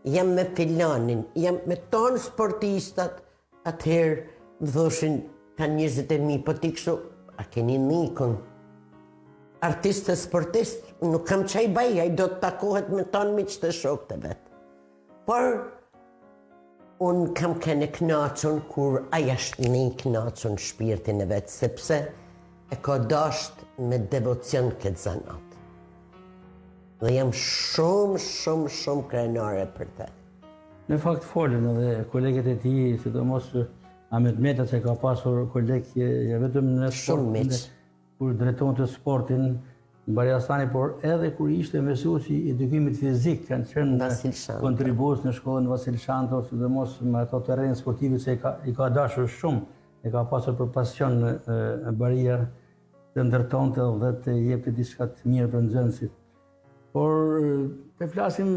jam me Filanin, jam me tonë sportistat, atëherë më thoshin ka 20.000, po ti kështu, a keni nikun? Artist e sportist, nuk kam qaj baj, a i do të takohet me tonë miqë të shok të vetë. Por, unë kam kene knaqën kur aja është një knaqën shpirtin e vetë, sepse e ka dasht me devocion këtë zanat. Dhe jam shumë krenare për te. Në fakt folën edhe kolegët e ti, sidomos Ahmet Meta që ka pasur kolegë vetëm në sport, kur drejton të sportin në Bariastani, por edhe kur ishte mësuesi i edukimit fizik, kanë qenë kontribues në shkollën Vasilshanto, sidomos me ato terren sportive që i ka dashur shumë, e ka pasur për pasion në Baria të ndërtonte dhe të jepte diçka të mirë për nxënësit. Por të flasim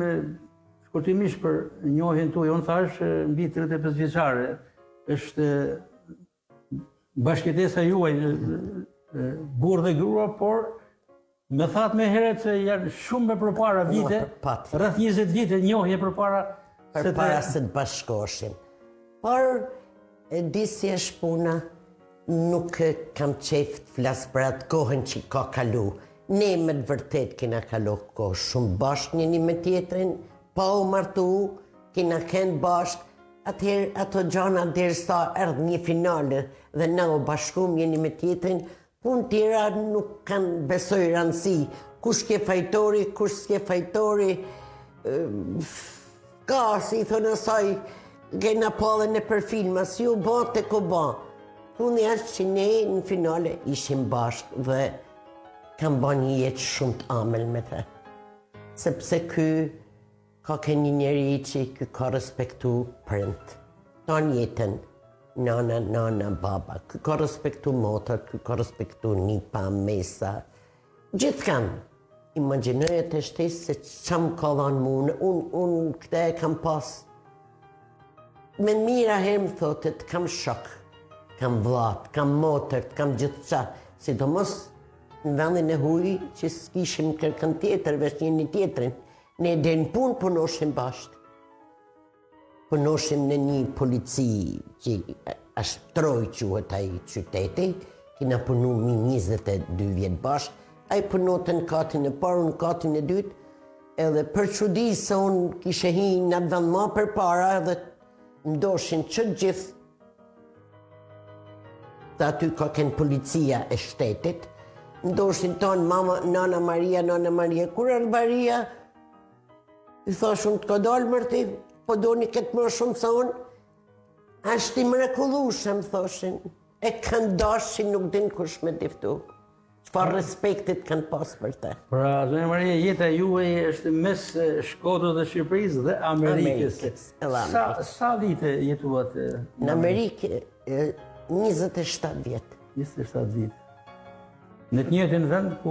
shkurtimisht për njohjen tuaj. Unë thash mbi 35 vjeçare është bashkëtesa juaj, burrë dhe grua, por me thatë me heret se janë shumë me përpara vite, rreth 20 vite njohje përpara se të bashkoshim. Por e di si është puna, nuk kam qef të flasë për atë kohën që ka kalu. Ne me të vërtet kena kalu kohë shumë bashkë njëni me tjetrin, pa u martu, kena kënë bashkë, atëherë ato gjana derisa erdhë një finale dhe na u bashkum njëni me tjetrin, punë tjera nuk kanë besoj rëndësi, kush ke fajtori, kush s'ke fajtori, ka, si i thonë asaj, kena palën e për filma, si u ba të ko ba. Unë është që ne në finale ishim bashkë dhe kam ba një jetë shumë të amel me te. Sepse ky ka ke një njeri që ky ka respektu prind. Ta një jetën, nana, baba. Ky ka respektu motor, ky ka respektu nipa, mesa. Gjithë kanë. Imaginojë të shtesë se që më ka dhanë mune, unë këte e kam pas. Me mira herë më thotet, kam shok, kam vlat, kam motor, kam gjithë qa. Sidomos në vendin e huj që s'kishim kërkën tjetër, veç një tjetërin. Ne dhe në punë punoshim bashkë. Punoshim në një polici që është troj quhet ai qyteti, kina punu mi 22 vjetë bashkë. A i punote në katin e parë, në katin e dytë, edhe për çudi se unë kishe hi në atë vend ma për para edhe ndoshin që gjithë. Dhe aty ka kënë policia e shtetit, ndoshin tonë mama, nana Maria, kur është Maria? I thash unë të ka dalë mërti, po do një këtë më shumë sa unë. Ashtë i mrekullushëm, thoshin, e kanë dashin nuk din kush me diftu. Çfarë respektit kanë pas për te. Pra, Zonja Maria, jeta juaj është mes Shkodrës dhe Shqipërisë dhe Amerikës. Sa vite jetuat? Në Amerikë, 27 vjetë. 27 vjetë. Në të njëjtin vend ku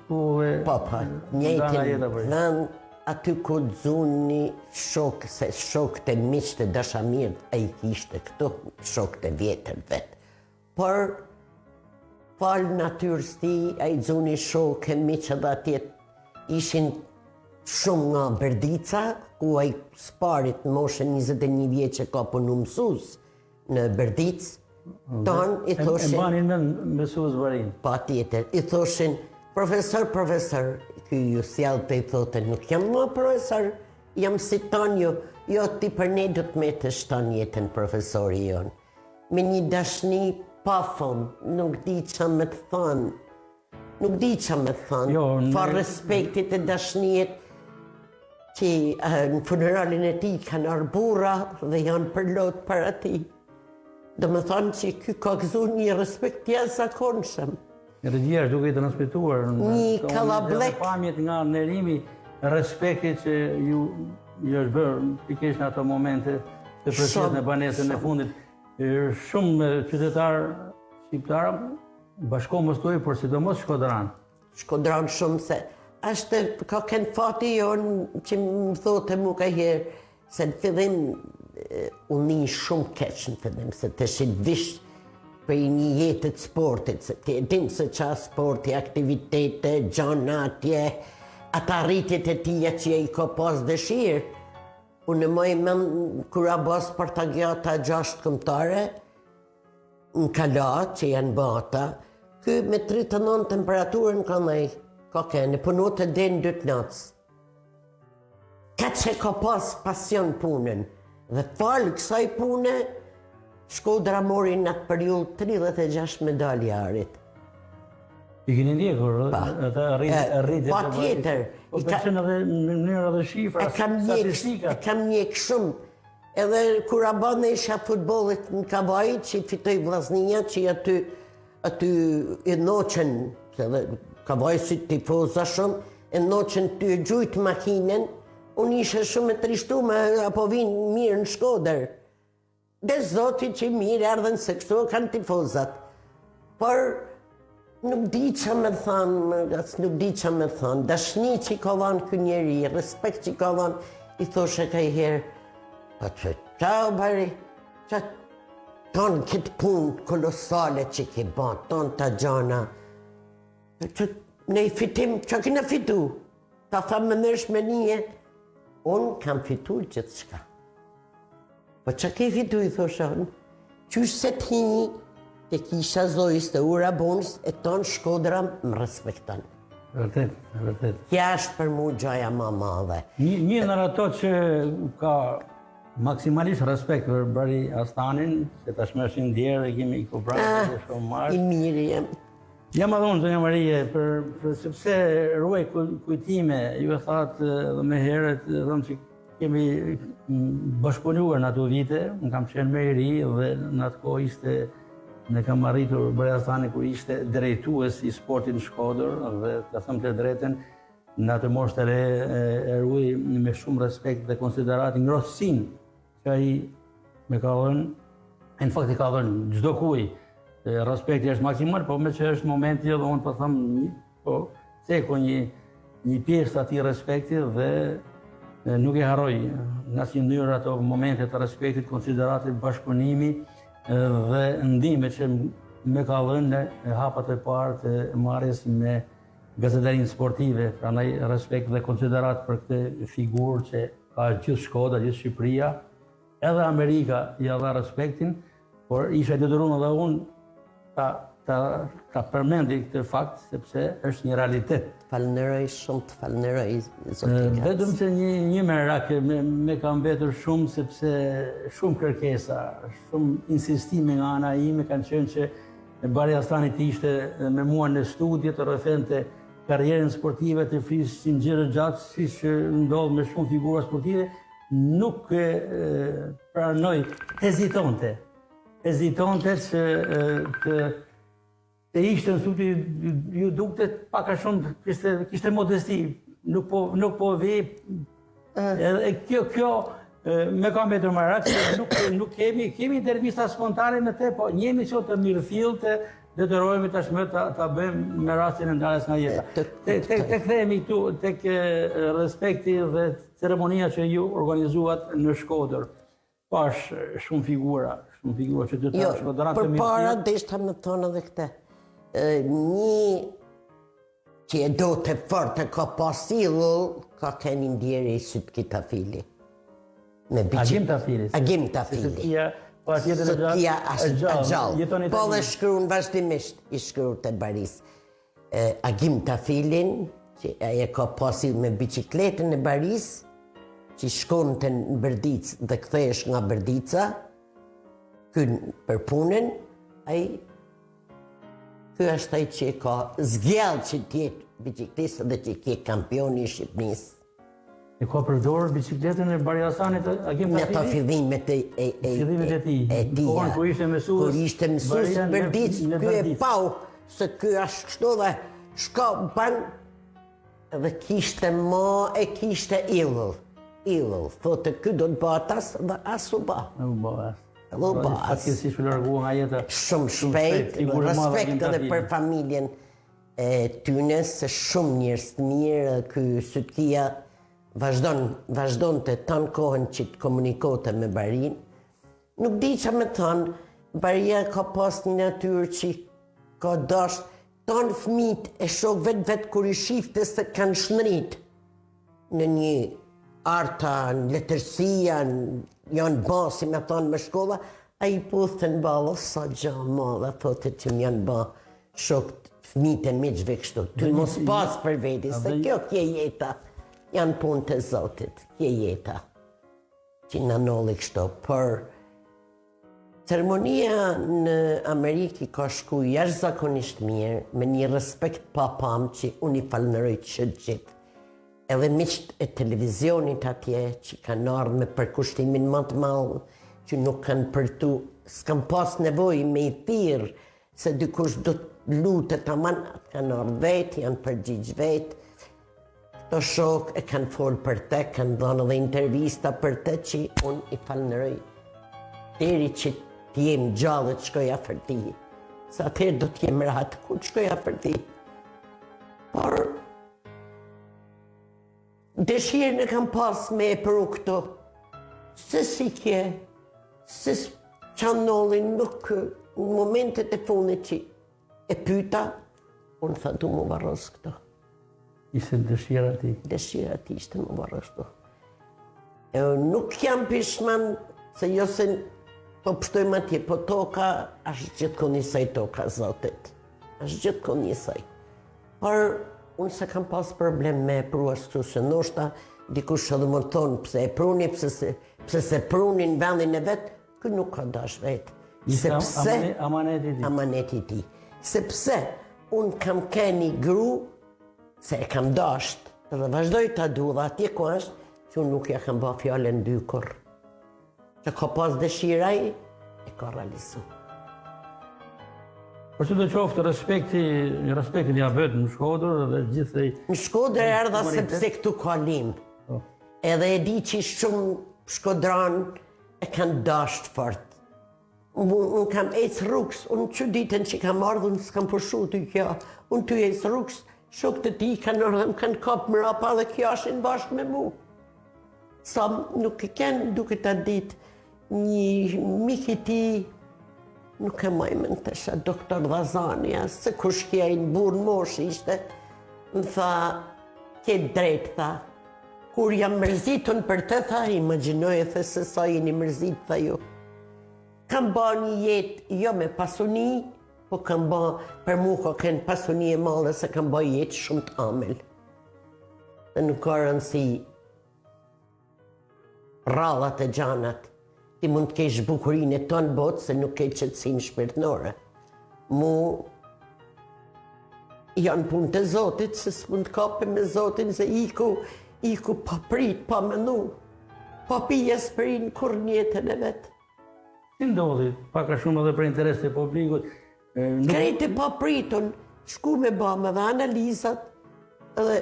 Po, njëjtin vend, aty ku dzuni shokë, se shokët e miqtë e dashamirët, a i kishte këto shokët e vjetër vetë. Por, falë natyrës ti, a i dzuni shokë e miqë dhe atjet ishin shumë nga Berdica, ku a i sparit në moshën 21 vjetë që ka punu mësus në Berdicë. Tonë i thoshin... E banin me mësus varin? Pa tjetër, i thoshin, profesor, ky ju sjallë të i thote, nuk jam më profesor, jam si tonë ju, jo ti për ne du të me të shtonë jetën profesori jonë. Me një dashni pa fond, nuk di që me të thonë, fa respektit e dashnijet që në funeralin e ti kanë arbura dhe janë përlot për ati. Do me thonë që ky ka gëzu një respekt jashtëzakonshëm. Rëgjerë duke i transmituar një kalablek. Pamjet nga nërimi, respektit që ju është bërë pikërisht në ato momente të përshjet në banesën e fundit. Shumë qytetarë shqiptarë bashkomës tuaj, por sidomos Shkodran. Shkodran shumë se ashtë ka kënë fati jonë që më thote mu ka herë, se në fillim unë një shumë keqë në fillim, se të shitë vishë për një jetët sportit, se të dinë se qa sporti, aktivitete, gjanatje, ata rritit e tia që i ka pas dëshirë. Unë më i men, kura bas Spartagiata 6 këmbëtare, në kalat që janë bata, ky me 39 temperaturën ka nej, ka kene, punot e den 2 natës. Ka që ka pas pasion punën, dhe falë kësaj pune, Shkodra mori në atë periull 36 medalje arit. I keni ndjekur, edhe rritje pa tjetër. Po përshën edhe në mënyrë dhe shifra, statistika. E kam njek shumë. Edhe kura bane isha futbolit në Kavaj, që i fitoj Vllaznia, që aty i noqen, se dhe Kavaj si tifoza shumë, e noqen të gjujt makinen, unë ishe shumë e trishtume, apo vinë mirë në Shkodër. Dhe zoti që mirë ardhen se kështu kanë tifozat. Por nuk di që me thanë, dashni që i ka dhanë kë njeri, respekt që i ka dhanë, i thoshe ka i herë, pa që qau bari, që tonë këtë punë kolosale që ki ba, tonë të gjana, që ne i fitim, që kina fitu, ta thamë më nërsh me një, unë kam fitu gjithë shka. Po që ke fitu, i thoshe unë, qysh se t'hinji, të kisha zojës të ura bonës, e tonë Shkodra më respektan. Vërtet, vërtet. Kja është për mu gjoja ma madhe. Një në ato që ka maksimalisht respekt për Bari Astanin, se tashmë është ndjerë, kemi i kubratë dhe shumë marë. I mirë jem. Jam adhonë, zonja Marije, sepse ruaj kujtime, ju e thatë dhe me herët, dhëmë që kemi bashkëpunuar në ato vite, në kam qenë me i ri dhe në atë kohë ishte, ne kam arritur Bërjasani kur ishte drejtues i sportit në Shkodër dhe të thëmë të drejten, në atë moshë të re e ruaj me shumë respekt dhe konsiderat ngrohtësin që ai me ka dhënë, në fakt i ka dhënë çdo kuj. Respekti është maksimal, po me që është momenti dhe unë po thëmë, po ceko një pjesë të ati respekti dhe nuk e harroj në asnjë mënyrë ato momente të respektit, konsideratit, bashkëpunimi dhe ndihme që me ka dhënë në hapat e parë të marrjes me gazetarinë sportive, prandaj respekt dhe konsiderat për këtë figurë që ka gjithë Shkodra, gjithë Shqipëria, edhe Amerika i dha respektin, por isha detyruar edhe unë ta përmendi këtë fakt, sepse është një realitet. Falënderoj shumë, të falënderoj, zoti Gac. Vetëm se një merak me ka mbetur shumë, sepse shumë kërkesa, shumë insistime nga ana ime kanë qenë që Bërjasani të ishte me mua në studie, të rrethente karrierën sportive, të flisë gjëra gjatë, siç ndodh me shumë figura sportive, nuk pranoj, hezitonte që të ishte në studi, ju dukte paka shumë, kishte modesti, nuk po vej, edhe kjo me ka mbetur merak, nuk kemi intervista spontane me te, po një emision të mirëfill të detyrojemi tashmë ta bëjmë me rastin e ndarjes nga jeta. Tek kthehemi këtu tek respekti dhe ceremonia që ju organizuat në Shkodër. Pash shumë figura qytetarë shkodran të mirë. Përpara deshta me thonë edhe këtë. Një që e do të fortë ka pasillull, ka keni ndjeri i Sytki Tafili. Agim Tafili. Agim Tafili. Sotkia është gjallë. Po dhe shkruan vazhdimisht, i shkruar të Baris. Agim Tafilin, që e ka pasil me bicikletën e Baris, që shkon të në Bërdic dhe kthehesh nga Bërdica, kënë për punën, ky është ai që ka zgjallë që tjetë biciklistë dhe që tjetë kampioni i Shqipërisë. E ka përdorë bicikletën e Bërjasanit Agim Tafili? Në të fillimet e tija. Kur ishte mësues? Kur ishte mësues Bërdic, ky e pau, se ky është kështu dhe shka ban, dhe kishte ma e kishte illull. Thotë ky do të batas dhe as u ba. Shumë shpejt, respekt edhe për familjen e tyne, se shumë njërës të mirë, ky Sytkia vazhdon të tanë kohën që të komunikote me Barin. Nuk di që me thonë, Baria ka pas një natyrë që ka dasht, tanë fëmit e shok vetë kur i shifte se kanë shnërit në një arta, në letërsia, janë ba, si me thonë me shkolla, a i puthën bala, sa gja madha, thote që më janë ba shok fëmit e miqve kështu. Ty mos pas për veti, se kjo kje jeta. Janë punë të Zotit, kje jeta, që në nolli kështu, për ceremonia në Amerikë ka shku jashtëzakonisht mirë, me një respekt pa pam që unë i falënderoj që gjithë. Edhe miqt e televizionit atje që kanë ardhur me përkushtimin më të madh, që nuk kanë përtu, s'kan pas nevojë me i thirr, se dikush do të lutet aman, kanë ardhur vetë, janë përgjigj vetë. Këto shok e kanë folë për te, kanë dhënë edhe intervista për te që unë i falënderoj. Deri që t'jem gjallë të shkoja për ti. Sa atëherë do t'jem ratë, ku të shkoja për ti. Por, dëshirën e kam pas me e përu këto. Se si kje, se qanë nollin nuk, në momentet e fundit që e pyta, unë tha du mu varros këto. Ishte dëshira ti? Dëshira ti ishte më varros këto. Nuk jam pishman, se jo se po pështojmë atje, po toka, është gjithë ko njësaj toka, Zotit. është gjithë ko njësaj. Por, unë se kam pas problem me e prua shtu, se ndoshta dikush edhe më thonë pse e pruni, pse se pruni në vendin e vetë, kë nuk ka dash vetë. Amaneti ti. Amaneti ti. Sepse unë kam keni gru, se e kam dasht, dhe vazhdoj të du dhe atje ku është, që unë nuk ja kam ba fjallën dy kur. Që ka pas dëshiraj, e ka realizu. Por që do qoftë respektin ja vetë në Shkodër dhe gjithë... Në Shkodër erdha sepse këtu ka limbë. Edhe e di që shumë shkodran e kanë dasht fort. Unë kam ecë rrugës, unë që ditën që kam ardhë, unë s'kam përshu të kjo. Unë të ecë rrugës, shokë të ti kanë ardhëm, kanë kapë më rapa dhe kjo ashin bashkë me mu. Sa nuk e kenë duke të ditë, një miki ti, nuk e majmë të shë doktor Dhazania, se kush kja i në burë mosh ishte, më tha, ke drejtë, tha. Kur jam mërzitun për të, tha, imaginoj e the se sa jeni mërzit, tha ju. Kam ba një jetë, jo me pasuni, po kam ba, për mu ka kënë pasuni e malë, se kam ba jetë shumë të amel. Dhe nuk ka rëndësi rallat e gjanat. Ti mund të kesh bukurin e tonë botë, se nuk ke qëtësin shpirtnore. Mu janë punë të Zotit, se s'mund të kape me Zotin, se iku pa prit, pa menu, pa pije s'prin kur njetën e vetë. Si ndodhi, paka shumë edhe për interes të publikut. Krejtë pa pritun, shku me bëmë dhe analizat, edhe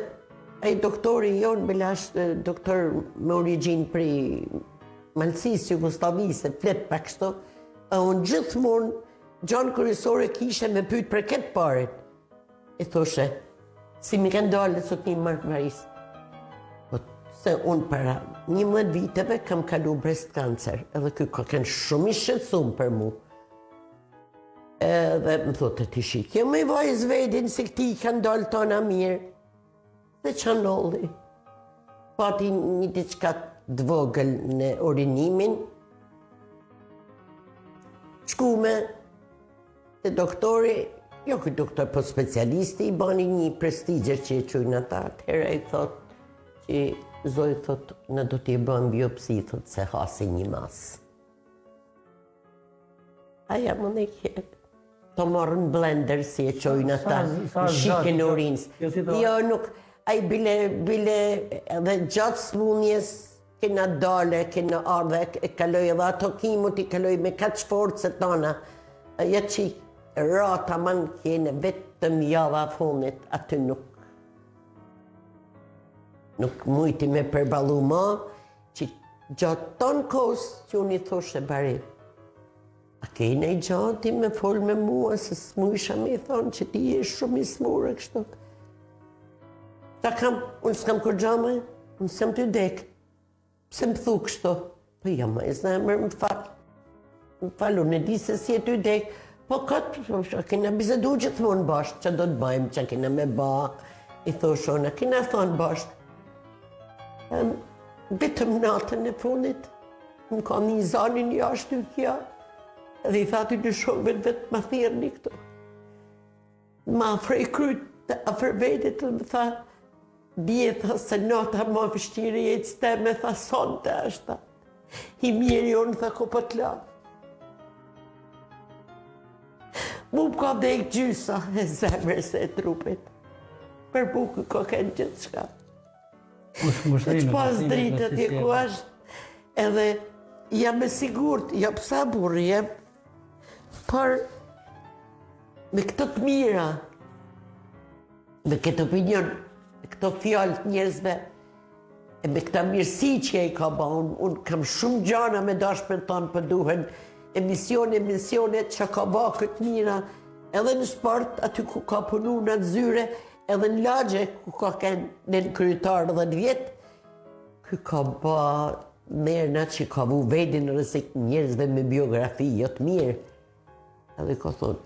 ai doktori jonë, belash doktor me origin prej Malësis, Jugoslavise, flet për kështu, unë gjithmonë gjanë kërësore kishe me pyet për këtë parit. E thoshe, si mi kanë dalë sot një markëvaris. Se unë para 11 viteve kam kalu breast cancer, edhe kjo ka kënë shumë i shqetësum për mu. Edhe më thotë të shikje, me vaj zvedin si këti kanë dalë tona mirë. Dhe që nolli. Pati një diçka dvogël në urinimin. Shkume të doktori, jo këtë doktor, po specialisti, i bani një prestigjer që e qujnë ata. Atëherë i thot që Zoj thot, në do t'i bën biopsi, thot se hasi një masë. Aja më në kje, të morën blender si e qojnë ata, shikin urinës. Jo, nuk, ai bile edhe gjatë smunjes, kena dale, kena ardhe, e kaloj edhe ato kimut, i kaloj me kaq forcët tona. Aja që rata man kjene, vetëm java funit, aty nuk mujti me përbalu ma, që gjatë tonë kos që unë i thoshe bari. A kene i gjati me folë me mua, se s'mujsha me i thonë që ti e shumë i smurë kështu. Ta kam, unë s'kam kur gjame, unë s'kam të dekë. Pse më thu kështu? Po ja ma e zemër, më falë, unë e di se si e të dekë. Po këtë, a kena bizedu gjithmonë bashkë, që do të bajmë, që kena me ba. I thoshe unë, a kena thonë bashkë. Vetëm natën e funit, më ka një zanin jashtë të kja, edhe i thati në shokëve vetë më thirrni këtu. Ma afrej kryt të afër vetit, dhe më tha, dje tha se nata ma vështirë jetë s'te me tha sonte është. I mirë jo në tha ko po t'la. Mu më ka dhejk gjysa e zemrës e trupit. Për buku ka kënë gjithë shka. E që pas dritët e ku është, edhe jam e sigurt, jam pësa burë, jam, por me këto të mira, me këtë opinion, me këto fjallë të njerëzve, e me këta mirësi që e i ka ba, unë kam shumë gjana me dash për tonë, për duhen emisionet që ka ba këtë mira, edhe në sport, aty ku ka punu në atë zyre, edhe në lagje, ku ka kënë në kryetarë dhe në vjetë, ku ka ba merna që ka vu vedin rësik njerëzve me biografi jotë mirë. Edhe ka thonë,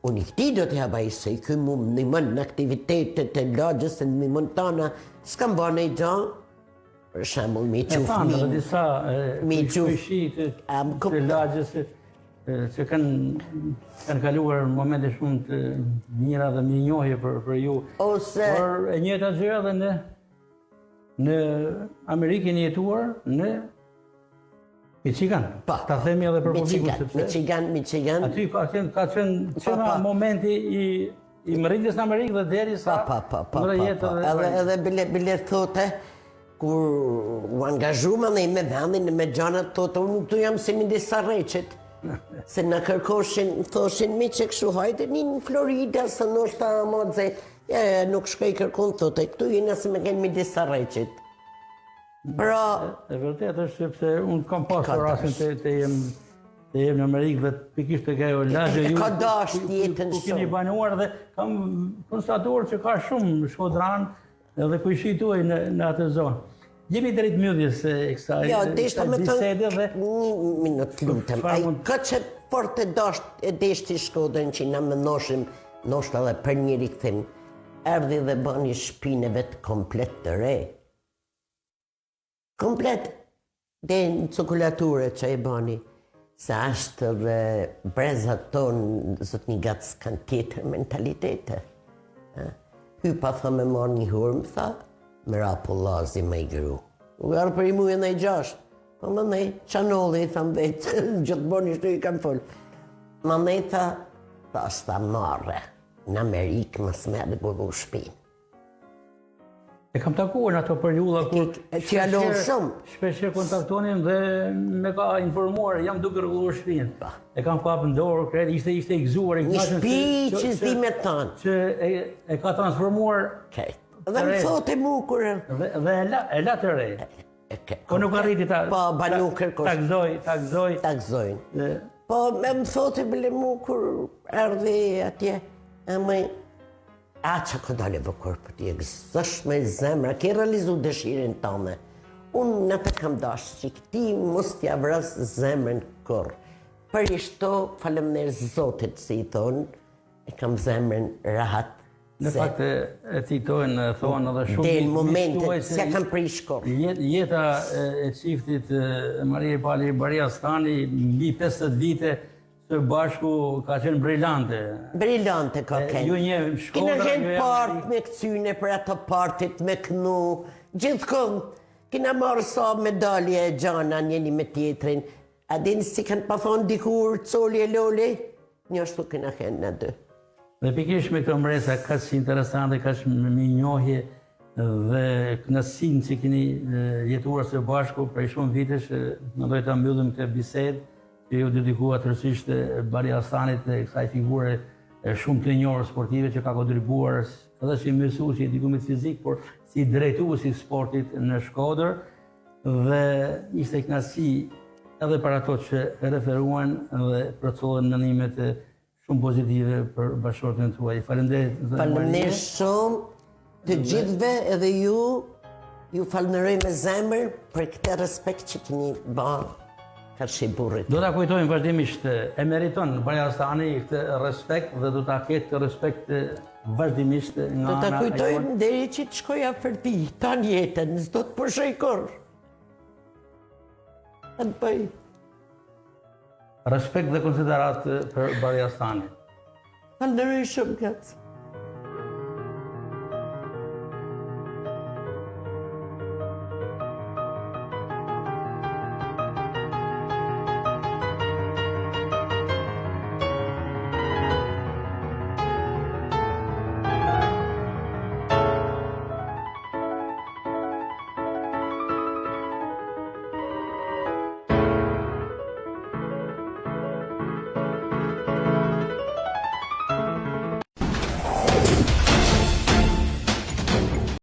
unë i këti do t'ja bajë, se i këj mu në mënë në aktivitetet e lagjës e në mënë tana, s'kam ba në i gjanë, për shemull me qufë thanë dhe disa qufëshi të lagjës, që kanë kaluar në momente shumë të mira dhe më njohje për ju. Por e njëjta gjë edhe në Amerikë jeni jetuar në Michigan. Ta themi edhe për publikun sepse Michigan. Aty ka qenë momenti i mërritjes në Amerikë dhe deri sa... Edhe bile thote, kur u angazhuma ne me vendin, me gjanat thote, unë këtu jam si midis Sarreqit. Se në kërkoshin, thoshin mi që këshu hajde një në Florida, se nështë ta modze, nuk shkoj kërkon, thote, këtu jena si me kënë midis Sarreqit. Pra... E vërtet është sepse unë kam pasur rasin të jem në Amerikë dhe pikisht të kjo lagje ju... Ka dasht jetën shumë. Ku keni banuar dhe kam konstatuar që ka shumë shkodran edhe kujshituaj në atë zonë. Jemi drejt mbylljes e kësaj bisede dhe... Një minut lutem, a i ka që fort e dasht e deshti Shkodrën që na mënoshim, nështë edhe për njëri këthim, erdi dhe bani shpine vetë komplet të re. Komplet, dhe në cukulature që e bani. Se ashtë dhe brezat tonë, zot një gatës kanë tjetër mentalitete. Hypa tha me marrë një hurmë, tha, me rapo lazi me i gru. U garë për i mujë në i gjashtë. Po më nej, qanolli, tha më vetë, gjithë boni shtu i kam full. Më nej, tha sta marre, në Amerikë më smerë bërë u shpinë. E kam takuar në ato periulla kur shpesher kontaktonin dhe me ka informuar, jam duke rregulluar shtëpinë. E kam kapë në dorë, kredi ishte i gëzuar. Një shtëpi që s'di me tanë. Që e ka transformuar. Dhe më thote mu kur... Dhe e la të re. Po nuk arriti ta... Po, banu kërkosh. Takzojnë. Po, me më thote bile mu kur erdhi atje. A që ka dalë vëkur për t'i egzësh me zemra, ke realizu dëshirin tëme. Unë në të kam dashë që këti mos t'ja vras zemrën kërë. Për ishto, falemner Zotit, si i thonë, e kam zemrën rahat. Në fakt e citojnë, thonë edhe shumë... Del momentet, se ja kam prish kërë. Jeta e qiftit Marie Pali Bariastani, mbi 50 vite, së bashku ka qenë brillante. Brillante ka qenë. Ju një Shkodra... Kina qenë part me këcyne për ato partit me kënu. Gjithë këmë, kina marrë sa medalje e gjana njeni me tjetrin. A dinë si kanë pa thonë dikur, coli e loli? Njështu kina qenë në dy. Dhe pikish me këto mresa, ka që interesante, ka që me njohje dhe knësin që kini jetuar së bashku prej shumë vitesh, në dojë të mbyllim këtë bisedë, që ju dedikua tërësisht Bariastanit dhe kësaj figure shumë të njohur sportive që ka kontribuar edhe si mësues i edukimit fizik, por si drejtues i sportit në Shkodër dhe ishte kënaqësi edhe për ato që referuan dhe përcollën ndënimet shumë pozitive për bashkëshortën tuaj. Faleminderit. Faleminderit shumë të gjithëve edhe ju falenderoj me zemër për këtë respekt që keni bërë. Do ta kujtojmë vazhdimisht, e meriton Bariastani këtë respekt dhe do ta ketë këtë respekt vazhdimisht nga ana. Do ta kujtojmë deri që të shkoj afërti, tanë jetën, s'do të pushoj kurrë. Të bëj. Respekt dhe konsiderat për Bariastani. Falenderoj shumë, Kacë.